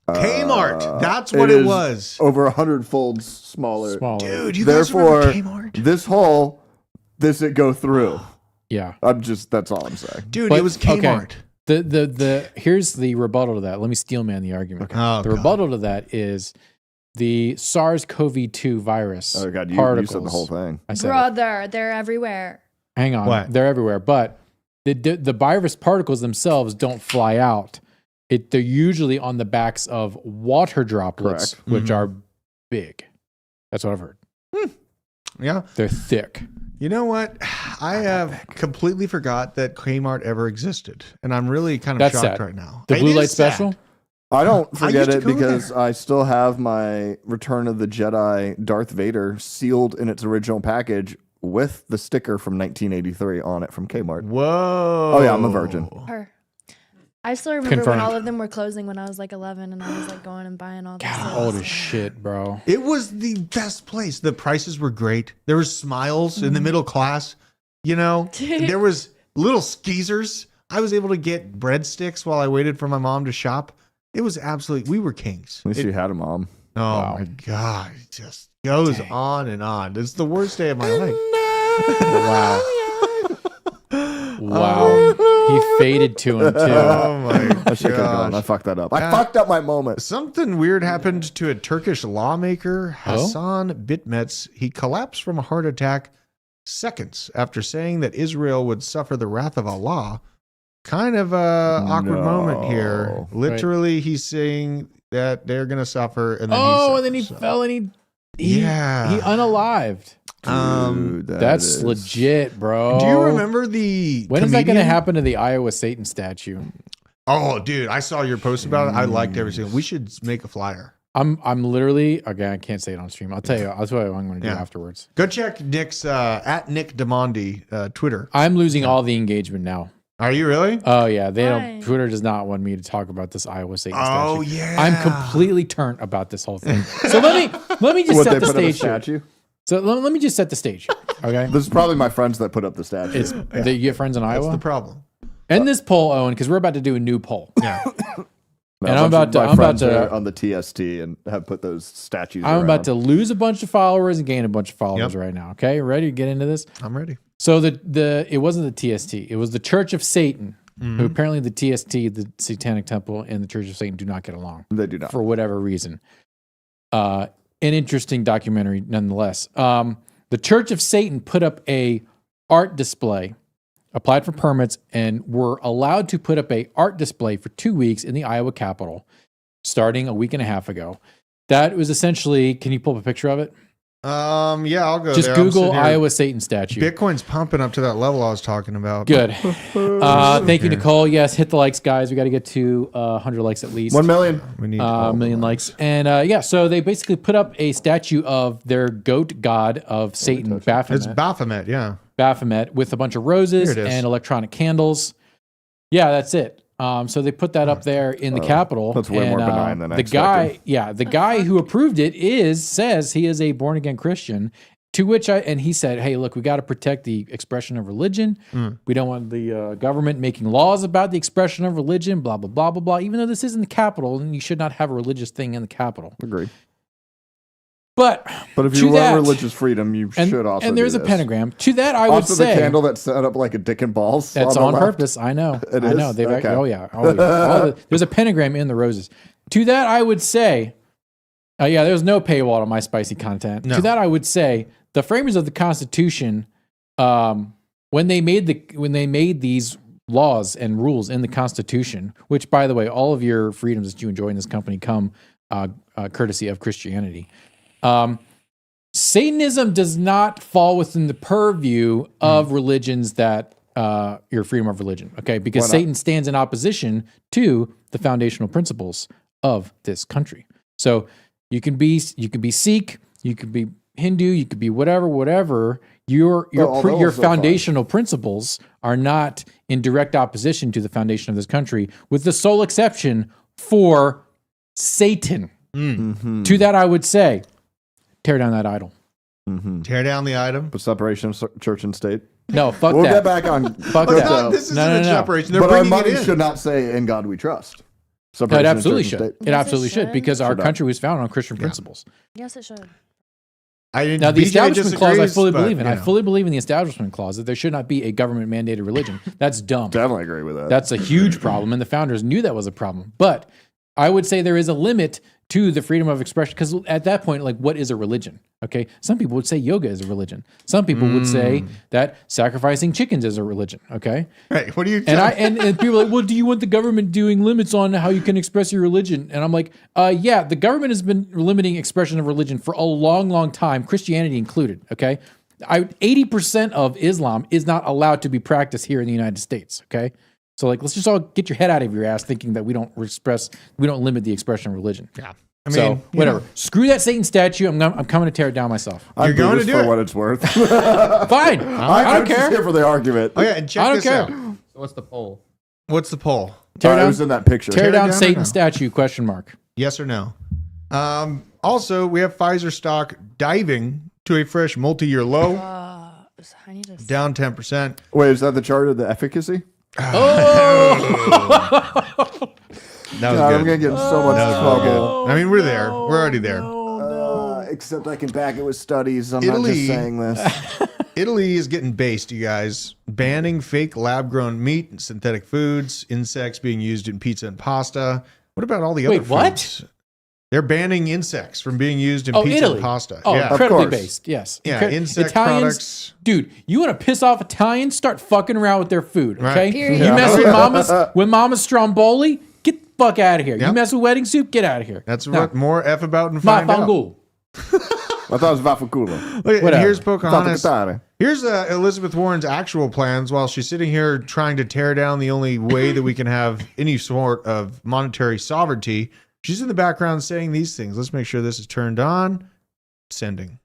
Kmart. That's what it is was. Over 100 folds smaller. Dude, you Therefore, guys remember Kmart? this hole, this it go through. Yeah. That's all I'm saying. Dude, But- it was okay. Kmart. The here's the rebuttal to that. Let me steelman the argument. Oh, the God. rebuttal to that is the SARS-CoV-2 virus. Oh God, you particles. said the whole thing. I said it. Brother, they're everywhere. Hang on, What? they're everywhere, but the virus particles themselves don't fly out. They're usually on the backs of water droplets, Correct. which are big. That's what I've heard. Yeah. They're thick. You know what? I have completely forgot that Kmart ever existed. And I'm really kind of That's shocked sad. right now. The It blue is light sad. special. I don't I forget used to it go because there. I still have my Return of the Jedi Darth Vader sealed in its original package with the sticker from 1983 on it from Kmart. Whoa. Oh yeah, I'm a virgin. Her. I still remember Confirmed. when all of them were closing when I was like 11 and I was like going and buying all this. God, old as shit, bro. It was the best place. The prices were great. There was smiles in the middle class. You know, there was little skeezers. I was able to get breadsticks while I waited for my mom to shop. It was absolutely, we were kings. At least you had a mom. Oh Wow. my God. It just goes on and on. It's the worst day of my life. Wow. Wow. He faded to him too. Oh my I should have gone. I gosh. fucked that up. I fucked up my moment. Something weird happened to a Turkish lawmaker, Oh? Hassan Bitmets. He collapsed from a heart attack seconds after saying that Israel would suffer the wrath of Allah. Kind of a awkward moment here. No. Literally, he's saying that they're going to suffer. And then And then he suffers. fell and he Yeah. unalived. Dude, That's is- legit, bro. Do you remember the When is that going to comedian? happen to the Iowa Satan statue? Oh, dude, I saw your post about it. I liked every single. We should make a flyer. I'm literally okay. I can't say it on stream. I'll tell you. I'll tell you what I'm going to do Yeah. afterwards. Go check Nick's at Nick Demondi Twitter. I'm losing all the engagement now. Are you really? Oh yeah, they Why? don't. Twitter does not want me to talk about this Iowa Satan Oh, statue. yeah. I'm completely turned about this whole thing. So let me just What, set they the put up a stage here. statue? So let me just set the stage. Okay, This is probably my friends that put up the statue. it's you get friends in That's Iowa. the problem. End this poll, Owen, because we're about to do a new poll. Yeah. And I'm about to on the TST and have put those statues. I'm about to lose a bunch of followers and gain a bunch of followers Yep. right now. Okay, ready to get into this? I'm ready. So it wasn't the TST. It was the Church of Satan, who apparently the TST, the Satanic Temple, and the Church of Satan do not get along. They do not. For whatever reason. An interesting documentary nonetheless. The Church of Satan put up a art display, applied for permits, and were allowed to put up a art display for 2 weeks in the Iowa Capitol, starting a week and a half ago. That was essentially, can you pull up a picture of it? Yeah, I'll go Just there. I'm Google sitting here. Iowa Satan statue. Bitcoin's pumping up to that level I was talking about. Good. Thank you, Nicole. Yes, hit the likes, guys. We got to get to 100 likes at least. 1 million. We need A million likes. And yeah, so they basically put up a statue of their goat god of Satan, It's Baphomet. Baphomet, yeah. Baphomet with a bunch of roses Here it is. and electronic candles. Yeah, that's it. So they put that up there in the Capitol. That's way more benign than I the expected. the guy who approved it says he is a born again Christian. To which he said, "Hey, look, we got to protect the expression of religion. We don't want the government making laws about the expression of religion. Blah blah blah blah blah. Even though this isn't the Capitol, and you should not have a religious thing in the Capitol. Agreed. But if to you that- want religious freedom, you should also. and there's do a this. pentagram. To that, I would Also, say the candle that's set up like a dick and balls. that's the on left. purpose. I know. It I is? know. They've Okay. oh yeah. There's a pentagram in the roses. To that, I would say, yeah, there's no paywall to my spicy content. No. To that, I would say the framers of the Constitution, when they made these laws and rules in the Constitution, which, by the way, all of your freedoms that you enjoy in this company come courtesy of Christianity. Satanism does not fall within the purview of religions that your freedom of religion, okay? Because Satan stands in opposition to the foundational principles of this country. So you can be Sikh, you could be Hindu, you could be whatever. Your foundational principles are not in direct opposition to the foundation of this country, with the sole exception for Satan. To that, I would say, tear down that idol. Tear down the item. The separation of church and state. No, fuck We'll that. get back on. Fuck But that. no, this isn't No. a separation. They're But our bringing money it in. should not say "In God We Trust." No, it Separation of absolutely church should. and state. It absolutely it should, should. because our Should not. country was founded on Christian principles. Yes, it should. I didn't. Now, the BJ Establishment Clause, I disagrees, fully but, believe in. you I know. fully believe in the Establishment Clause that there should not be a government-mandated religion. That's dumb. Definitely agree with that. That's a huge problem, and the founders knew that was a problem. But I would say there is a limit to the freedom of expression, because at that point, like, what is a religion? Okay, some people would say yoga is a religion. Some people would say that sacrificing chickens is a religion. Okay, Right. What do you? and people are like, well, do you want the government doing limits on how you can express your religion? And I'm like, yeah, the government has been limiting expression of religion for a long time, Christianity included. Okay, 80% of Islam is not allowed to be practiced here in the United States. Okay, so like, let's just all get your head out of your ass thinking that we don't limit the expression of religion. Yeah. I So mean, whatever. Screw that Satan statue. I'm coming to tear it down myself. I'm You're going to Buddhist do for it. what it's worth. Fine. I I'm don't just care. here for the argument. Oh yeah, and check I don't this care. out. So what's the poll? What's the poll? Tear It down. was in that picture. Tear down down or Satan no? statue? Question mark. Yes or no? Also, we have Pfizer stock diving to a fresh multi-year low, I need to. down 10%. Wait, is that the chart of the efficacy? That was God, good. I'm gonna get in so much That was trouble. good. I mean, we're there. We're already there. Except I can back it with studies. I'm Italy. not just saying this. Italy is getting based, you guys. Banning fake lab-grown meat and synthetic foods, insects being used in pizza and pasta. What about all the other Wait, what? foods? They're banning insects from being used in Oh, pizza Italy. and pasta. Oh, yeah. incredibly course. based. Yes. Yeah, insect Italians, products. dude. You want to piss off Italians? Start fucking around with their food. Okay. Right. Period. You mess with Mama's Stromboli? Get the fuck out of here. You Yep. mess with wedding soup? Get out of here. That's No. what more F about and Ma find out. fangool. I thought it was Vafaculo. Look, and Whatever. here's Pocahontas. Vafaculo. Here's Elizabeth Warren's actual plans while she's sitting here trying to tear down the only way that we can have any sort of monetary sovereignty. She's in the background saying these things. Let's make sure this is turned on. Sending.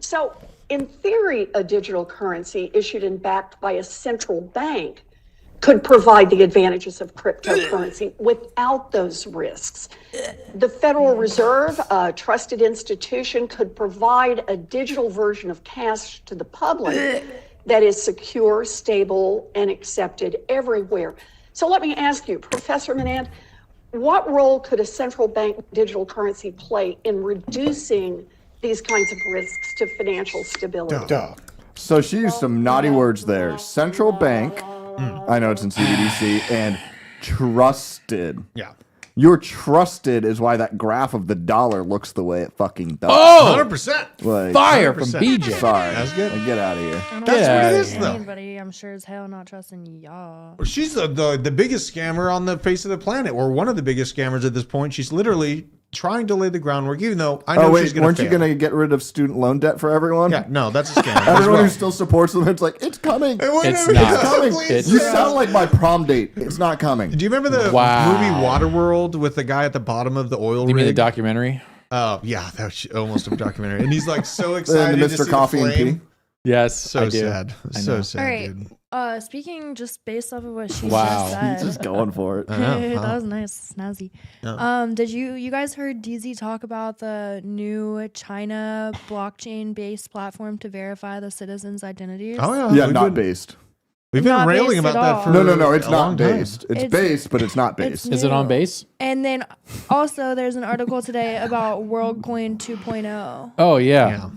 So, in theory, a digital currency issued and backed by a central bank could provide the advantages of cryptocurrency without those risks. The Federal Reserve, a trusted institution, could provide a digital version of cash to the public that is secure, stable, and accepted everywhere. So let me ask you, Professor Manand, what role could a central bank digital currency play in reducing these kinds of risks to financial stability? So she used some naughty words there. Central bank, I know it's in CBDC, and trusted. Yeah. Your trusted is why that graph of the dollar looks the way it fucking does. Oh, 100%. Like, fire from 100%. BJ. sorry. That's good. Get out of here. That's what it outta is, though. Anybody, I'm sure as hell not trusting y'all. She's the biggest scammer on the face of the planet, or one of the biggest scammers at this point. She's literally trying to lay the groundwork, even though I know she's going to weren't you going to get rid of student loan debt for everyone? Yeah, no, that's a scam. Everyone who still supports them, it's like, it's coming. It's It's not. coming. It's You not. sound like my prom date. It's not coming. Do you remember the Wow. movie Waterworld with the guy at the bottom of the oil You mean the rig? documentary? Oh, yeah, that was almost a documentary. And he's like so excited And to Mr. see Coffee the and flame. Tea. Yes, So I do. sad. I So know. sad, All right. dude. Speaking just based off of what she Wow. just said. Just going for it. I know, That huh? was nice, snazzy. Yeah. Did you guys heard DZ talk about the new China blockchain-based platform to verify the citizens' identities? Oh, yeah. Yeah, We've not been, based. We've been Not railing based about at that all. for No, it's a not long time. based. It's It's- based, but it's not it's based. Is it on new. base? And then also there's an article today about WorldCoin 2.0. Oh yeah. Yeah.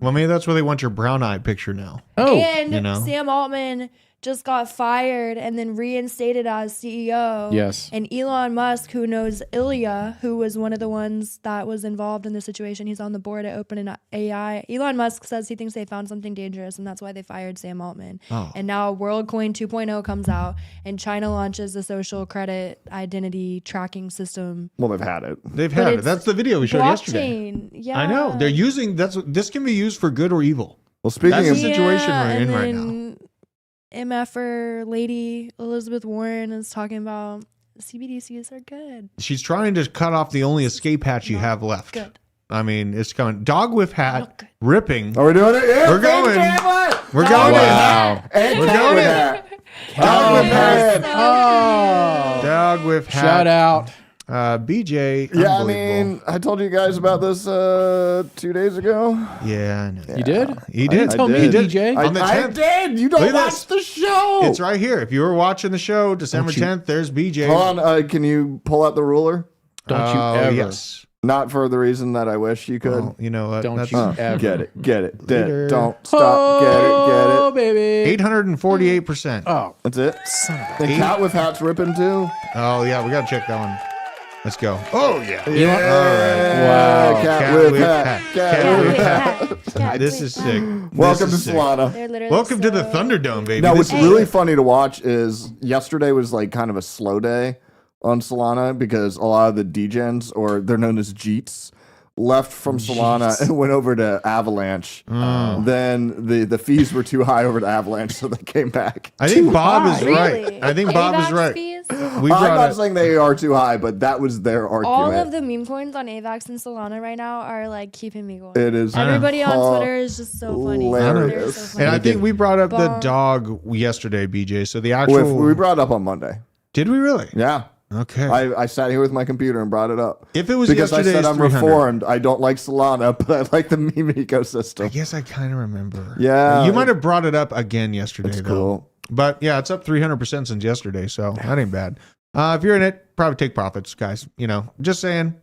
Well, maybe that's where they want your brown eye picture now. Oh, And you know. Sam Altman just got fired and then reinstated as CEO. Yes. And Elon Musk, who knows Ilya, who was one of the ones that was involved in the situation, he's on the board at OpenAI. Elon Musk says he thinks they found something dangerous, and that's why they fired Sam Altman. Oh. And now WorldCoin 2.0 comes out, and China launches a social credit identity tracking system. Well, they've had it. They've But had it. it's That's the video we showed yesterday. Blockchain, yeah. I know. They're using this can be used for good or evil. Well, speaking That's of the situation we're and in right now. then MFer lady Elizabeth Warren is talking about CBDCs are good. She's trying to cut off the only escape hatch you have left. Good. I mean, it's coming. Dog whiff hat, Not good. ripping. Are we doing it? Yeah, We're going. We're going wow. And We're cat going with in. that. Dog whiff hat. Oh. Dog whiff hat. Shout out. BJ. Yeah, I unbelievable. mean, I told you guys about this 2 days ago. Yeah, I know. You did? He Why didn't did. tell me, I did. DJ. On the I 10th. did. You Look don't at watch this. the show. It's right here. If you were watching the show, December Don't you- 10th, there's BJ. Hold on. Can you pull out the ruler? Don't you Oh, ever. Yes. Not for the reason that I wish you could. Well, you know what? Don't That's you ever. Get it. Get Later. it. Don't stop. Oh, Get it. baby. 848%. Oh, That's it. son of a. The cat with hats ripping too. Oh, yeah. We got to check that one. Let's go. Oh, yeah. You want- Wow. Cat with hat. Cat with with hat. Cat This with is hat. sick. Welcome to This is sick. Solana. They're literally Welcome to the so- Thunderdome, baby. Now, what's This is- really funny to watch is yesterday was like kind of a slow day on Solana because a lot of the degens, or they're known as Jeets, left from Solana and went over to Avalanche. Then the fees were too high over to Avalanche, so they came back. I think Bob high. is right. Really? I think Bob is AVAX right. fees? We I'm brought not it. saying they are too high, but that was their argument. All of the meme coins on AVAX and Solana right now are like keeping me going. It is Everybody on Twitter is just so funny. hilarious. They're so funny. And I think we brought up the Bomb. dog yesterday, BJ. So the actual. we brought it up on Monday. Did we really? Yeah. Okay. I sat here with my computer and brought it up. If it was because I yesterday's said I'm 300. reformed. I don't like Solana, but I like the meme I ecosystem. guess I kind of remember. Yeah. You might have brought it up again yesterday, That's though. cool. But yeah, it's up 300% since yesterday, so that ain't bad. If you're in it, probably take profits, guys. You know, just saying.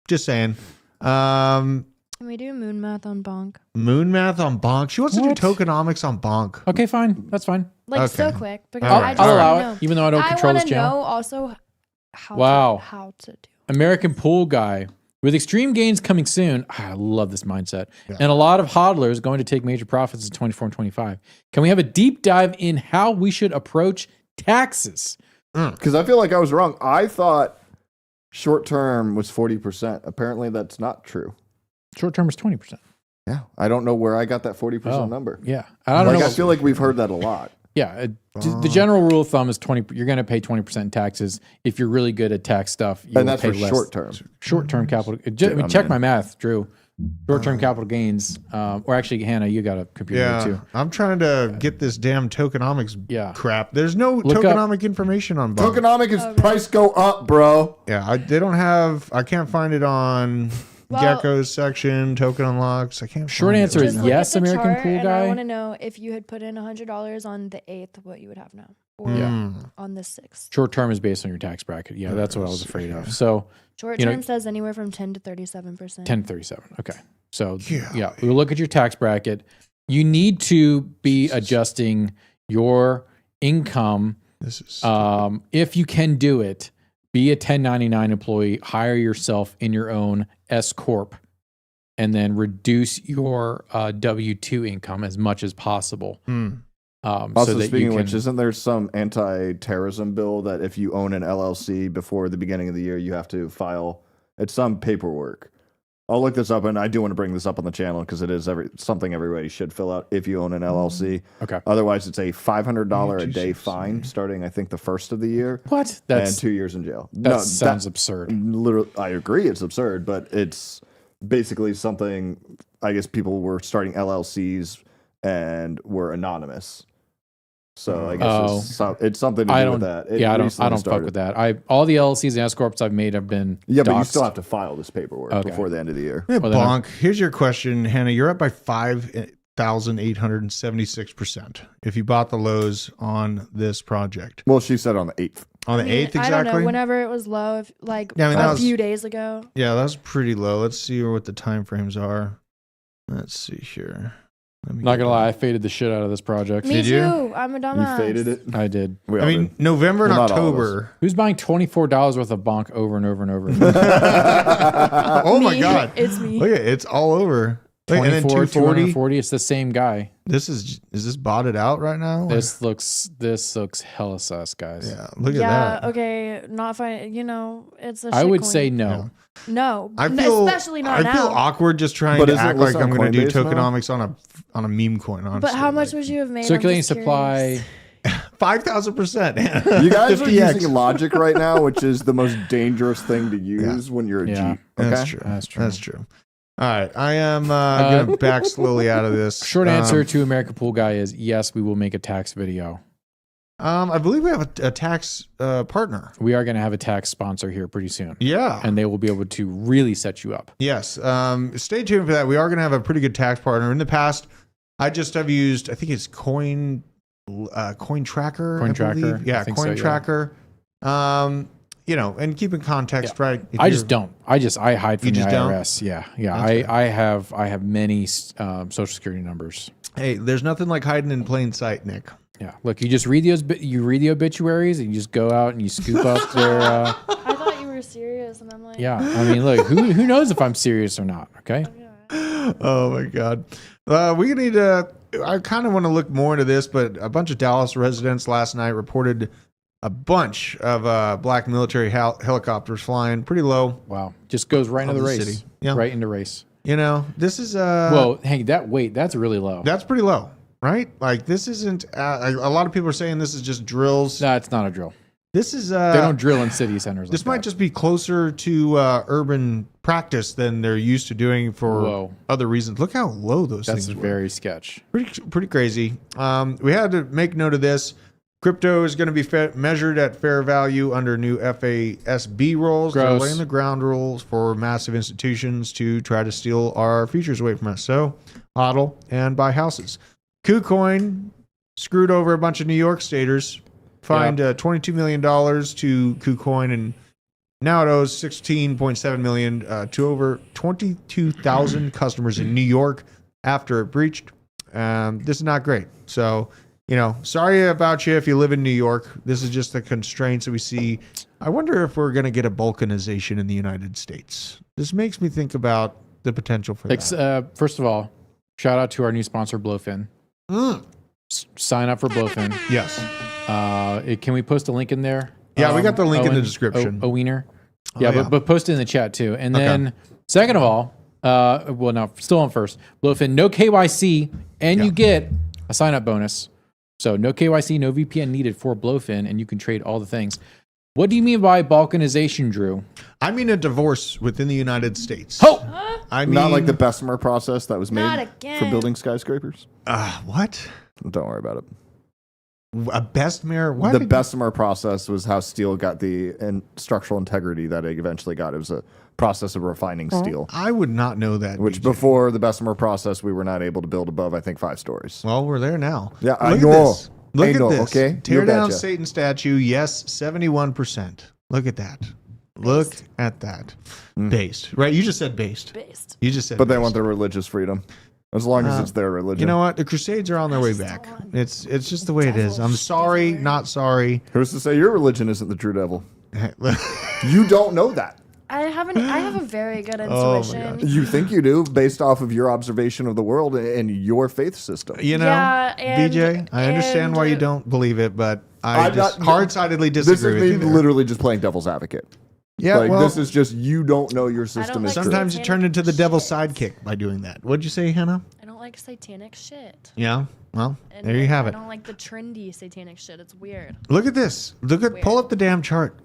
Just saying. Can we do moon math on Bonk? Moon math on Bonk. She wants What? to do tokenomics on Bonk. Okay, fine. That's fine. Like so Okay. quick because All I right. just I'll wanna allow know. it, even though I don't control I this want to channel. know also how Wow. how to do. American pool guy. With extreme gains coming soon, I love this mindset, and a lot of hodlers going to take major profits in 24 and 25. Can we have a deep dive in how we should approach taxes? Because I feel like I was wrong. I thought short term was 40%. Apparently, that's not true. Short term is 20%. Yeah. I don't know where I got that 40% Oh, number. Yeah, I don't know. I feel like we've heard that a lot. Yeah, the general rule of thumb is 20. You're going to pay 20% in taxes if you're really good at tax stuff. And that's pay for less. short term. Short term capital. Dude, I'm check in. my math, Drew. short-term capital gains, or actually, Hannah, you got a computer Yeah, too. I'm trying to get this damn tokenomics crap. There's no Look up- tokenomic information on bonds. Tokenomic is price go up, bro. Yeah, they don't have. I can't find it on Gecko's section, token unlocks. I can't. Short find answer it. is Just look yes, at the American chart, Pool and Guy. I want to know if you had put in $100 on the 8th, what you would have now, or on the 6th. Short term is based on your tax bracket. Yeah, that's what I was afraid of. So Short you know, term says anywhere from 10 to 37%. 1037. Okay. So yeah, we look at your tax bracket. You need to be adjusting your income. This is if you can do it, be a 1099 employee, hire yourself in your own S corp, and then reduce your W-2 income as much as possible. Also, so that speaking you of can, which, isn't there some anti-terrorism bill that if you own an LLC before the beginning of the year, you have to file? It's some paperwork. I'll look this up, and I do want to bring this up on the channel because it is something everybody should fill out if you own an LLC. Okay. Otherwise, it's a $500 a day fine starting, I think, the first of the year. What? And 2 years in jail. That sounds absurd. Literally, I agree, it's absurd, but it's basically something. I guess people were starting LLCs and were anonymous. So I guess it's something to do with that. I don't fuck with that. All the LLCs and S corps I've made have been but you doxed. still have to file this paperwork before the end of the year. Yeah, bonk. Here's your question, Hannah. You're up by 5,876% if you bought the lows on this project. Well, she said on the 8th. On the 8th, exactly? I don't know. Whenever it was low, if, like a few days ago. Yeah, that was pretty low. Let's see what the time frames are. Let's see here. Not gonna lie, I faded the shit out of this project. Me Did you? too. I'm a dumbass. You faded it? I did. I mean, November and Well, not all of us. October. Who's buying $24 worth of bonk over and over and over again? Oh my Me. God. It's me. Look at it. It's all over. Wait, and then 24, 240. 240. It's the same guy. Is this botted out right now? This looks hella sus, guys. Yeah, look at Yeah, that. okay. Not fine. You know, it's a I would shitcoin. say no. No. I feel especially not I now. feel awkward just trying But to isn't it act like listed I'm on going to do Coinbase now? tokenomics on a meme coin. Honestly, But how much would you have made? I'm Circulating just supply. curious. 5,000%. You guys are 50x. using logic right now, which is the most dangerous thing to use when you're a Yeah. Jeep. Okay? That's true. That's true. That's true. All right, I am going to back slowly out of this. Short answer to American Pool Guy is yes, we will make a tax video. I believe we have a tax partner. We are going to have a tax sponsor here pretty soon. Yeah. And they will be able to really set you up. Yes. Stay tuned for that. We are going to have a pretty good tax partner. In the past, I just have used, I think it's Coin Tracker. Coin I Tracker? believe. Yeah, I think Coin so, yeah. Tracker. You know, and keep in context, right? If I you're- just don't. I hide from You the just don't? IRS. Yeah. That's I have many social security numbers. Hey, there's nothing like hiding in plain sight, Nick. Yeah. Look, you just read the obituaries and you just go out and you scoop up their. I thought you were serious, and I'm like, Yeah. I mean, look, who knows if I'm serious or not? Okay. Oh my God. We need to. I kind of want to look more into this, but a bunch of Dallas residents last night reported a bunch of black military helicopters flying pretty low. Wow. Just goes right into the Of the race. city. Yeah. Right into race. You know, this is Well, hang that's really low. that's pretty low, right? Like this isn't. A lot of people are saying this is just drills. No, it's not a drill. This is. They don't drill in city centers. This like might that. just be closer to urban practice than they're used to doing for Whoa. other reasons. Look how low those That's things were. very sketch. Pretty crazy. We had to make note of this. Crypto is going to be measured at fair value under new FASB rules. They're Gross. laying the ground rules for massive institutions to try to steal our futures away from us. So, hodl and buy houses. KuCoin screwed over a bunch of New York staters, fined $22 million to KuCoin, and now it owes $16.7 million to over 22,000 customers in New York after it breached. This is not great. So, you know, sorry about you if you live in New York. This is just the constraints that we see. I wonder if we're going to get a balkanization in the United States. This makes me think about the potential for that. First of all, shout out to our new sponsor, Blofin. Sign up for Blofin. Yes. Can we post a link in there? Yeah, we got the link in the Owen- description. A wiener. Oh, Yeah, yeah. But post it in the chat too. And then, second of all, still on first. Blofin, no KYC, and you get a sign up bonus. So no KYC, no VPN needed for Blofin, and you can trade all the things. What do you mean by balkanization, Drew? I mean a divorce within the United States. Oh! I mean, Not like the Bessemer process that was Not made again. for building skyscrapers. What? Don't worry about it. A Bessemer? What? The Bessemer process was how steel got the structural integrity that it eventually got. It was a process of refining steel. I would not know that. Which BJ. before the Bessemer process, we were not able to build above, I think, 5 stories. Well, we're there now. Yeah, I Look know. at this. Look I at know, this. okay? Tear You down betcha. Satan statue. Yes, 71%. Look at that. Look at that. Based. Right? You just said based. Based. You just said But they based. want their religious freedom. As long as it's their religion. You know what? The Crusades are on their way back. It's just the way it is. I'm sorry, not sorry. Who's to say your religion isn't the true devil? You don't know that. I have a very good Oh my intuition. You think you do based off of your observation of the world and your faith system. You know, Yeah, and- BJ, I understand why you and- don't believe it, but I I'm just not- hard-sidedly This disagree is with me you there. literally just playing devil's advocate. Yeah, Like, well, this is just you don't know your system like is true. sometimes you satanic turn into the devil's shit. sidekick by doing that. What'd you say, Hannah? I don't like satanic shit. Yeah, well, And there you have I it. don't like the trendy satanic shit. It's weird. Look at this. Pull Weird. up the damn chart.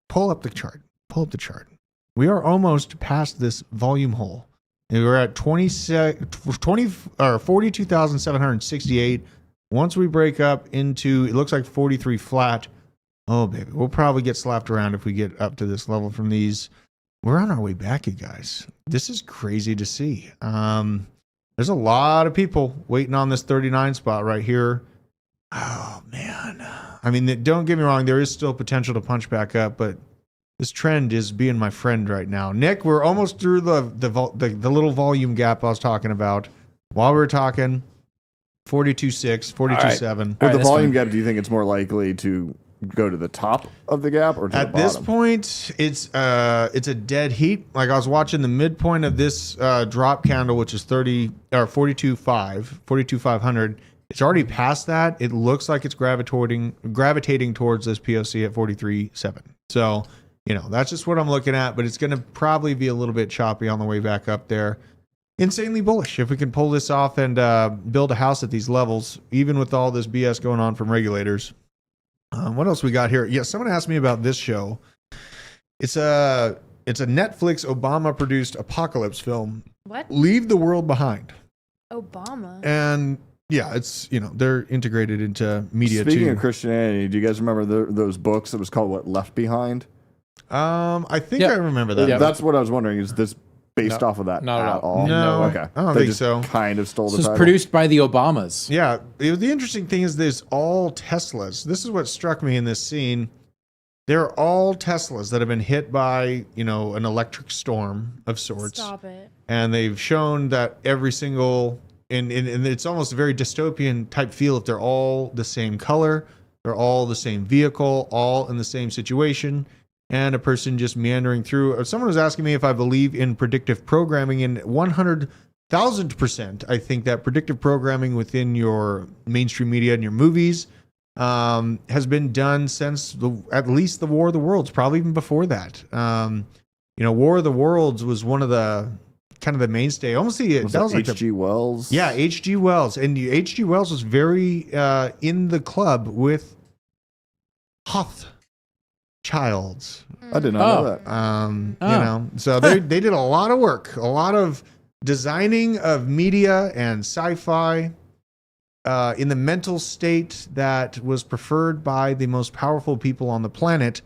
Pull up the chart. Pull up the chart. We are almost past this volume hole. And we're at 42,768. Once we break up into, it looks like 43 flat. Oh, baby. We'll probably get slapped around if we get up to this level from these. We're on our way back, you guys. This is crazy to see. There's a lot of people waiting on this 39 spot right here. Oh, man. I mean, don't get me wrong. There is still potential to punch back up, but this trend is being my friend right now. Nick, we're almost through the little volume gap I was talking about. While we were talking, 42.6, 42.7. With right, the that's volume fine. gap, do you think it's more likely to go to the top of the gap or to the At bottom? this point, it's a dead heat. Like I was watching the midpoint of this drop candle, which is 42,500. It's already past that. It looks like it's gravitating towards this POC at 43.7. So, that's just what I'm looking at, but it's going to probably be a little bit choppy on the way back up there. Insanely bullish if we can pull this off and build a house at these levels, even with all this BS going on from regulators. What else we got here? Yeah, someone asked me about this show. It's a Netflix Obama produced apocalypse film. What? Leave the World Behind. Obama. And yeah, it's they're integrated into media Speaking too. of Christianity, do you guys remember those books? It was called what, Left Behind? I think Yeah. I remember that. Yeah. That's what I was wondering. Is this based off of that not at all. No, Okay. I don't They think just so. kind of stole This the was title. produced by the Obamas. Yeah, the interesting thing is there's all Teslas. This is what struck me in this scene. They're all Teslas that have been hit by, an electric storm of sorts. Stop it. And they've shown that every single, and it's almost a very dystopian type feel if they're all the same color, they're all the same vehicle, all in the same situation, and a person just meandering through. Someone was asking me if I believe in predictive programming, and 100,000%, I think that predictive programming within your mainstream media and your movies has been done since at least the War of the Worlds, probably even before that. War of the Worlds was one of the kind of the mainstay. Almost that was like H.G. Wells? Yeah, H.G. Wells, and H.G. Wells was very in the club with Rothschilds. I did not know that. So they did a lot of work, a lot of designing of media and sci-fi. In the mental state that was preferred by the most powerful people on the planet,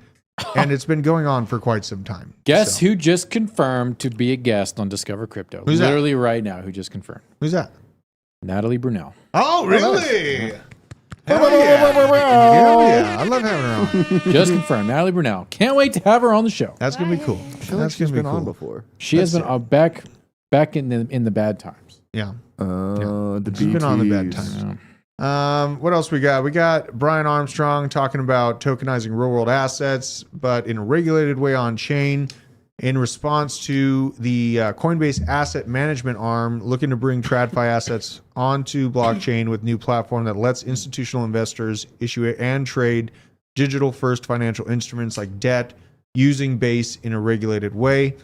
and it's been going on for quite some time. Guess who just confirmed to be a guest on Discover Crypto? Who's that? Literally right now, who just confirmed? Who's that? Natalie Brunell. Oh, really? Hell yeah. Hell yeah. I love having her on. Just confirmed. Natalie Brunell. Can't wait to have her on the show. That's going to be cool. I feel like she's been on before. She has been back in the bad times. Yeah. The She's been on the bad BTs. times. What else we got? We got Brian Armstrong talking about tokenizing real world assets, but in a regulated way on chain in response to the Coinbase asset management arm looking to bring TradFi assets onto blockchain with new platform that lets institutional investors issue and trade digital first financial instruments like debt using Base in a regulated way.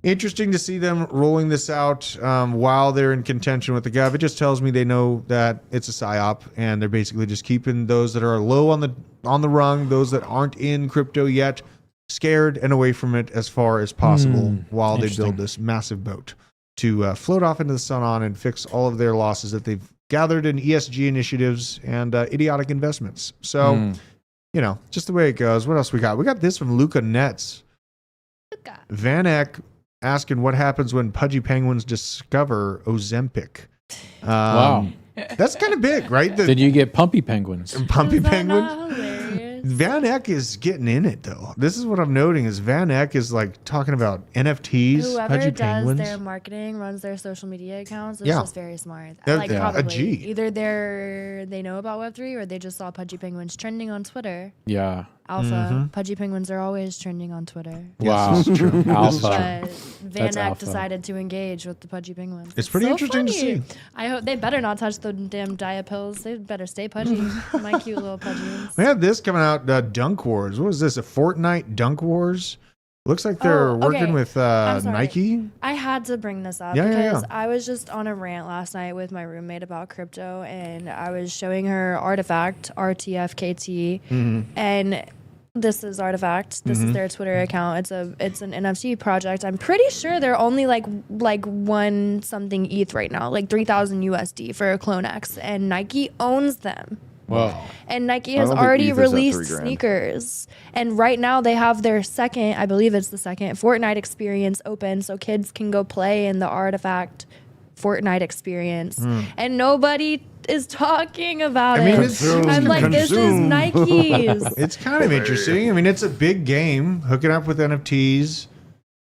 Interesting to see them rolling this out while they're in contention with the gov. It just tells me they know that it's a psyop, and they're basically just keeping those that are low on the rung, those that aren't in crypto yet, scared and away from it as far as possible while they build this massive boat to float off into the sun on and fix all of their losses that they've gathered in ESG initiatives and idiotic investments. So, just the way it goes. What else we got? We got this from Luca Nets. Van Eck asking what happens when pudgy penguins discover Ozempic. Wow. That's kind of big, right? Did you get pumpy penguins? Pumpy Is that penguins? not hilarious? Van Eck is getting in it, though. This is what I'm noting is Van Eck is like talking about NFTs, Whoever pudgy does penguins. their marketing, runs their social media accounts, is Yeah. just very smart. They're- a Probably. G. Either they know about Web3 or they just saw pudgy penguins trending on Twitter. Yeah. Alpha. Pudgy penguins are always trending on Twitter. Wow. This is true. Alpha. But Van That's Eck alpha. decided to engage with the pudgy penguins. It's pretty so interesting to funny. see. I hope they better not touch the damn diet pills. They better stay pudgy. My cute little pudgies. We had this coming out, Dunk Wars. What was this? A Fortnite Dunk Wars? Looks like they're working okay. with I'm sorry. Nike. I had to bring this up Yeah, because yeah. I was just on a rant last night with my roommate about crypto, and I was showing her Artifact, RTFKT, and this is Artifact. This is their Twitter account. It's an NFT project. I'm pretty sure they're only like one something ETH right now, like 3,000 USD for a Clone X, and Nike owns them. Wow. And Nike I has don't think already ETH is at released $3,000. sneakers. And right now they have their second, I believe it's the second, Fortnite experience open so kids can go play in the Artifact Fortnite experience. And nobody is talking about mean, it. I'm like, this is Consume. Nike's. It's kind of interesting. I mean, it's a big game hooking up with NFTs.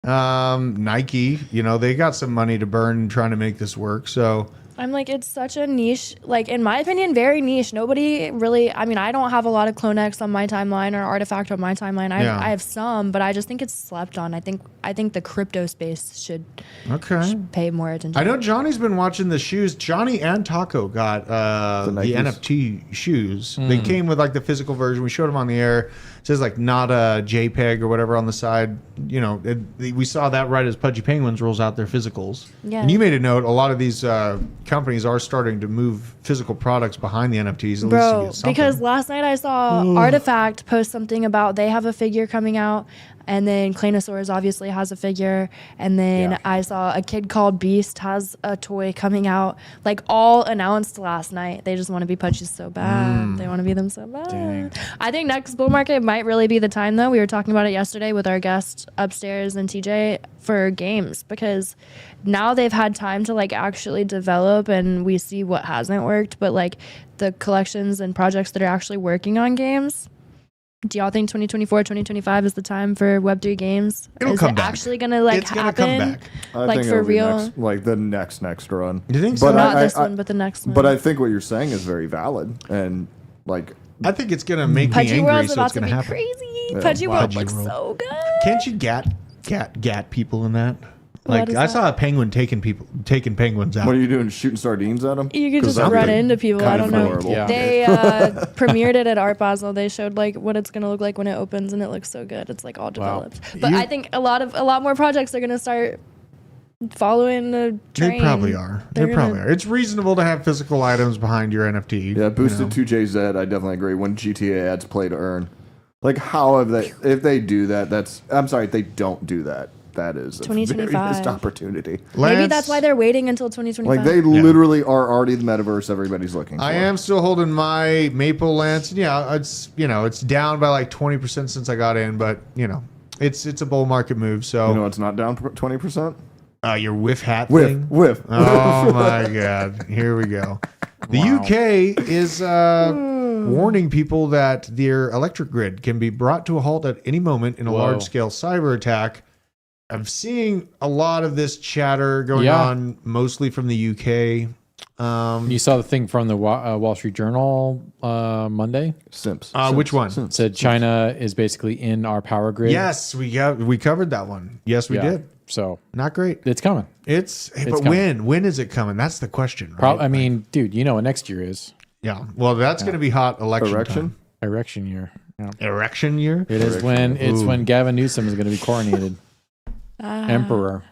Nike, they got some money to burn trying to make this work. So I'm like, it's such a niche, like in my opinion, very niche. Nobody really, I mean, I don't have a lot of Clone X on my timeline or Artifact on my timeline. I have some, but I just think it's slept on. I think the crypto space should pay more attention. I know Johnny's been watching the shoes. Johnny and Taco got the Nikes? NFT shoes. They came with like the physical version. We showed them on the air. It says like not a JPEG or whatever on the side. We saw that right as Pudgy Penguins rolls out their physicals. Yeah. And you made a note. A lot of these companies are starting to move physical products behind the NFTs. At least to Bro, get something. because last night I saw Artifact post something about they have a figure coming out, and then Claynosaurus obviously has a figure, and then I saw a kid called Beast has a toy coming out, like all announced last night. They just want to be Pudgies so bad. They want to be them so bad. Dang. I think next bull market might really be the time though. We were talking about it yesterday with our guest upstairs and TJ for games, because now they've had time to like actually develop, and we see what hasn't worked, but like the collections and projects that are actually working on games. Do y'all think 2024, 2025 is the time for Web3 games? It'll is come it back. actually gonna like It's gonna happen? come back. I Like, think for it'll be real? the next run. You think so? But Not I- this I- one, but the next one. But I think what you're saying is very valid, and like I think it's gonna make me Pudgy angry, World's so about it's to gonna be happen. crazy. Yeah. Pudgy World Pudgy looks World. so good. Can't you gat people in that? What Like is I that? saw a penguin taking penguins out. what are you doing? Shooting sardines at them? You could just run into people. I don't know. Horrible. Yeah. They premiered it at Art Basel. They showed like what it's gonna look like when it opens, and it looks so good. It's like all developed. But I think a lot more projects are gonna start following the train. They probably are. They They're probably gonna- are. It's reasonable to have physical items behind your NFT. Yeah, boosted you know. 2JZ. I definitely agree. When GTA adds play to earn, like how have they? If they do that, I'm sorry. If they don't do that, that is a very 2025. missed opportunity. Maybe Lance, that's why they're waiting until 2025. Like they literally are already the metaverse everybody's looking for. I am still holding my Maple Lance. Yeah, it's down by like 20% since I got in, but it's a bull market move. So You know, it's not down 20%. your whiff hat thing. Whiff. Oh my God! Here we go. The UK is warning people that their electric grid can be brought to a halt at any moment in a large-scale cyber attack. I'm seeing a lot of this chatter going on, mostly from the UK. You saw the thing from the Wall Street Journal Monday. Simps. Which one? Simps. Said China is basically in our power grid. Yes, we covered that one. Yes, we did. So Not great. it's coming. But coming. when is it coming? That's the question. Right? I mean, dude, you know what next year is? yeah. Well, that's going to be hot election Erection. time. Erection year. Yeah. Erection year. It is when Gavin Newsom is going to be coronated. Emperor.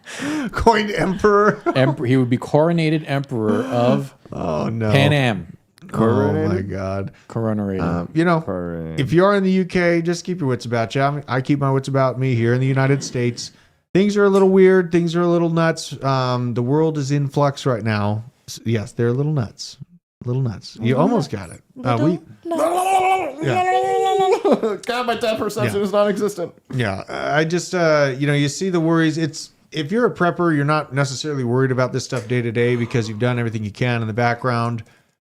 Coined emperor. He would be coronated emperor of Oh no. Pan Am. Oh my God. Coronated. You know, if you are in the UK, just keep your wits about you. I keep my wits about me here in the United States. Things are a little weird. Things are a little nuts. The world is in flux right now. Yes, they're a little nuts. A little nuts. You almost got it. God, my depth perception is non-existent. Yeah, I just you see the worries. If you're a prepper, you're not necessarily worried about this stuff day to day because you've done everything you can in the background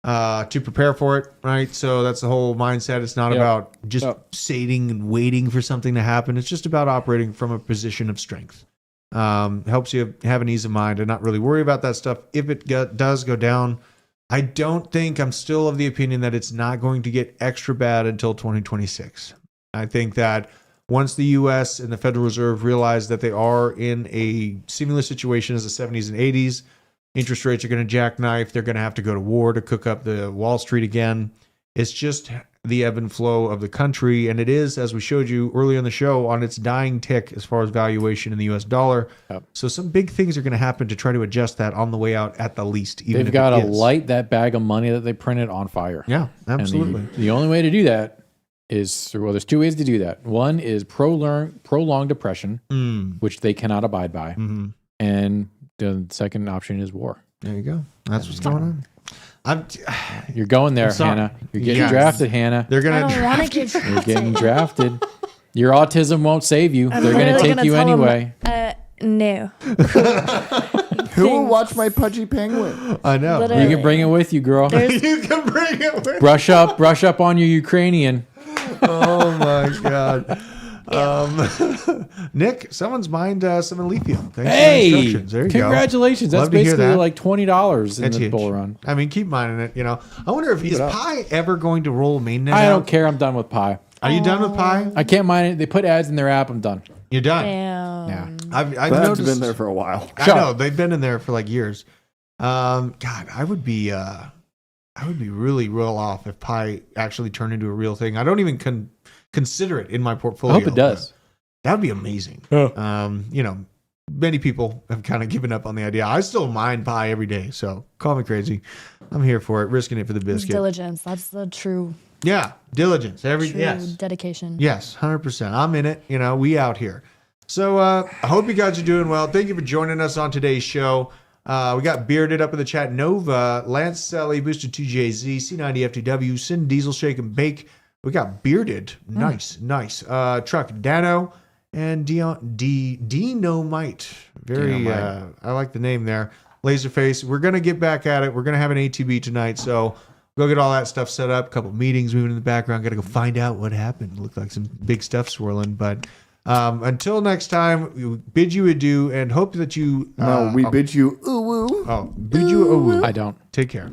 to prepare for it, right? So that's the whole mindset. It's not about just sitting and waiting for something to happen. It's just about operating from a position of strength. Helps you have an ease of mind and not really worry about that stuff. If it does go down, I don't think, I'm still of the opinion that it's not going to get extra bad until 2026. I think that once the U.S. and the Federal Reserve realize that they are in a similar situation as the 70s and 80s, interest rates are going to jackknife. They're going to have to go to war to cook up the Wall Street again. It's just the ebb and flow of the country. And it is, as we showed you earlier in the show, on its dying tick as far as valuation in the U.S. dollar. Yep. So some big things are going to happen to try to adjust that on the way out at the least. Even They've got to light that bag of money that they printed on fire. Yeah, absolutely. And the only way to do that is, well, there's two ways to do that. One is prolonged depression, which they cannot abide by. Mm-hmm. And the second option is war. There you go. That's what's going on. You're going there, Hannah. You're getting drafted, Hannah. They're going I don't want to get You're drafted. getting drafted. Your autism won't save you. They're going to take you anyway. No. Who will watch my pudgy penguin? I know. Literally. You can bring it with you, girl. You can bring it with Brush up on your Ukrainian. Oh my God. Nick, someone's mined some Elysium. Thanks for the instructions. There you congratulations. go. That's basically like $20 in the bull run. I mean, keep mining it. I wonder if is Pi ever going to roll mainnet I out? don't care. I'm done with Pi. Are you done with Pi? I can't mine it. They put ads in their app. I'm done. You're done. Damn. Yeah. I've That's noticed, been there for a while. I know they've been in there for like years. God, I would be really real off if Pi actually turned into a real thing. I don't even consider it in my portfolio. I hope it does. That would be amazing. Many people have kind of given up on the idea. I still mine Pi every day, so call me crazy. I'm here for it, risking it for the biscuit. Diligence. That's the true. Yeah, diligence. True Yes, dedication. yes, 100%. I'm in it. We out here. So I hope you guys are doing well. Thank you for joining us on today's show. We got Bearded up in the chat. Nova, Lance Selly, Boosted 2JZ, C90FTW, Sin Diesel, Shake and Bake. We got Bearded. Nice. Truck Dano and Dinomite. Very, I like the name there. Laserface. We're going to get back at it. We're going to have an ATB tonight. So go get all that stuff set up. A couple meetings moving in the background. Got to go find out what happened. Looked like some big stuff swirling. But until next time, we bid you adieu and hope that you... we bid you ooh woo. Oh, bid you ooh woo. I don't. Take care.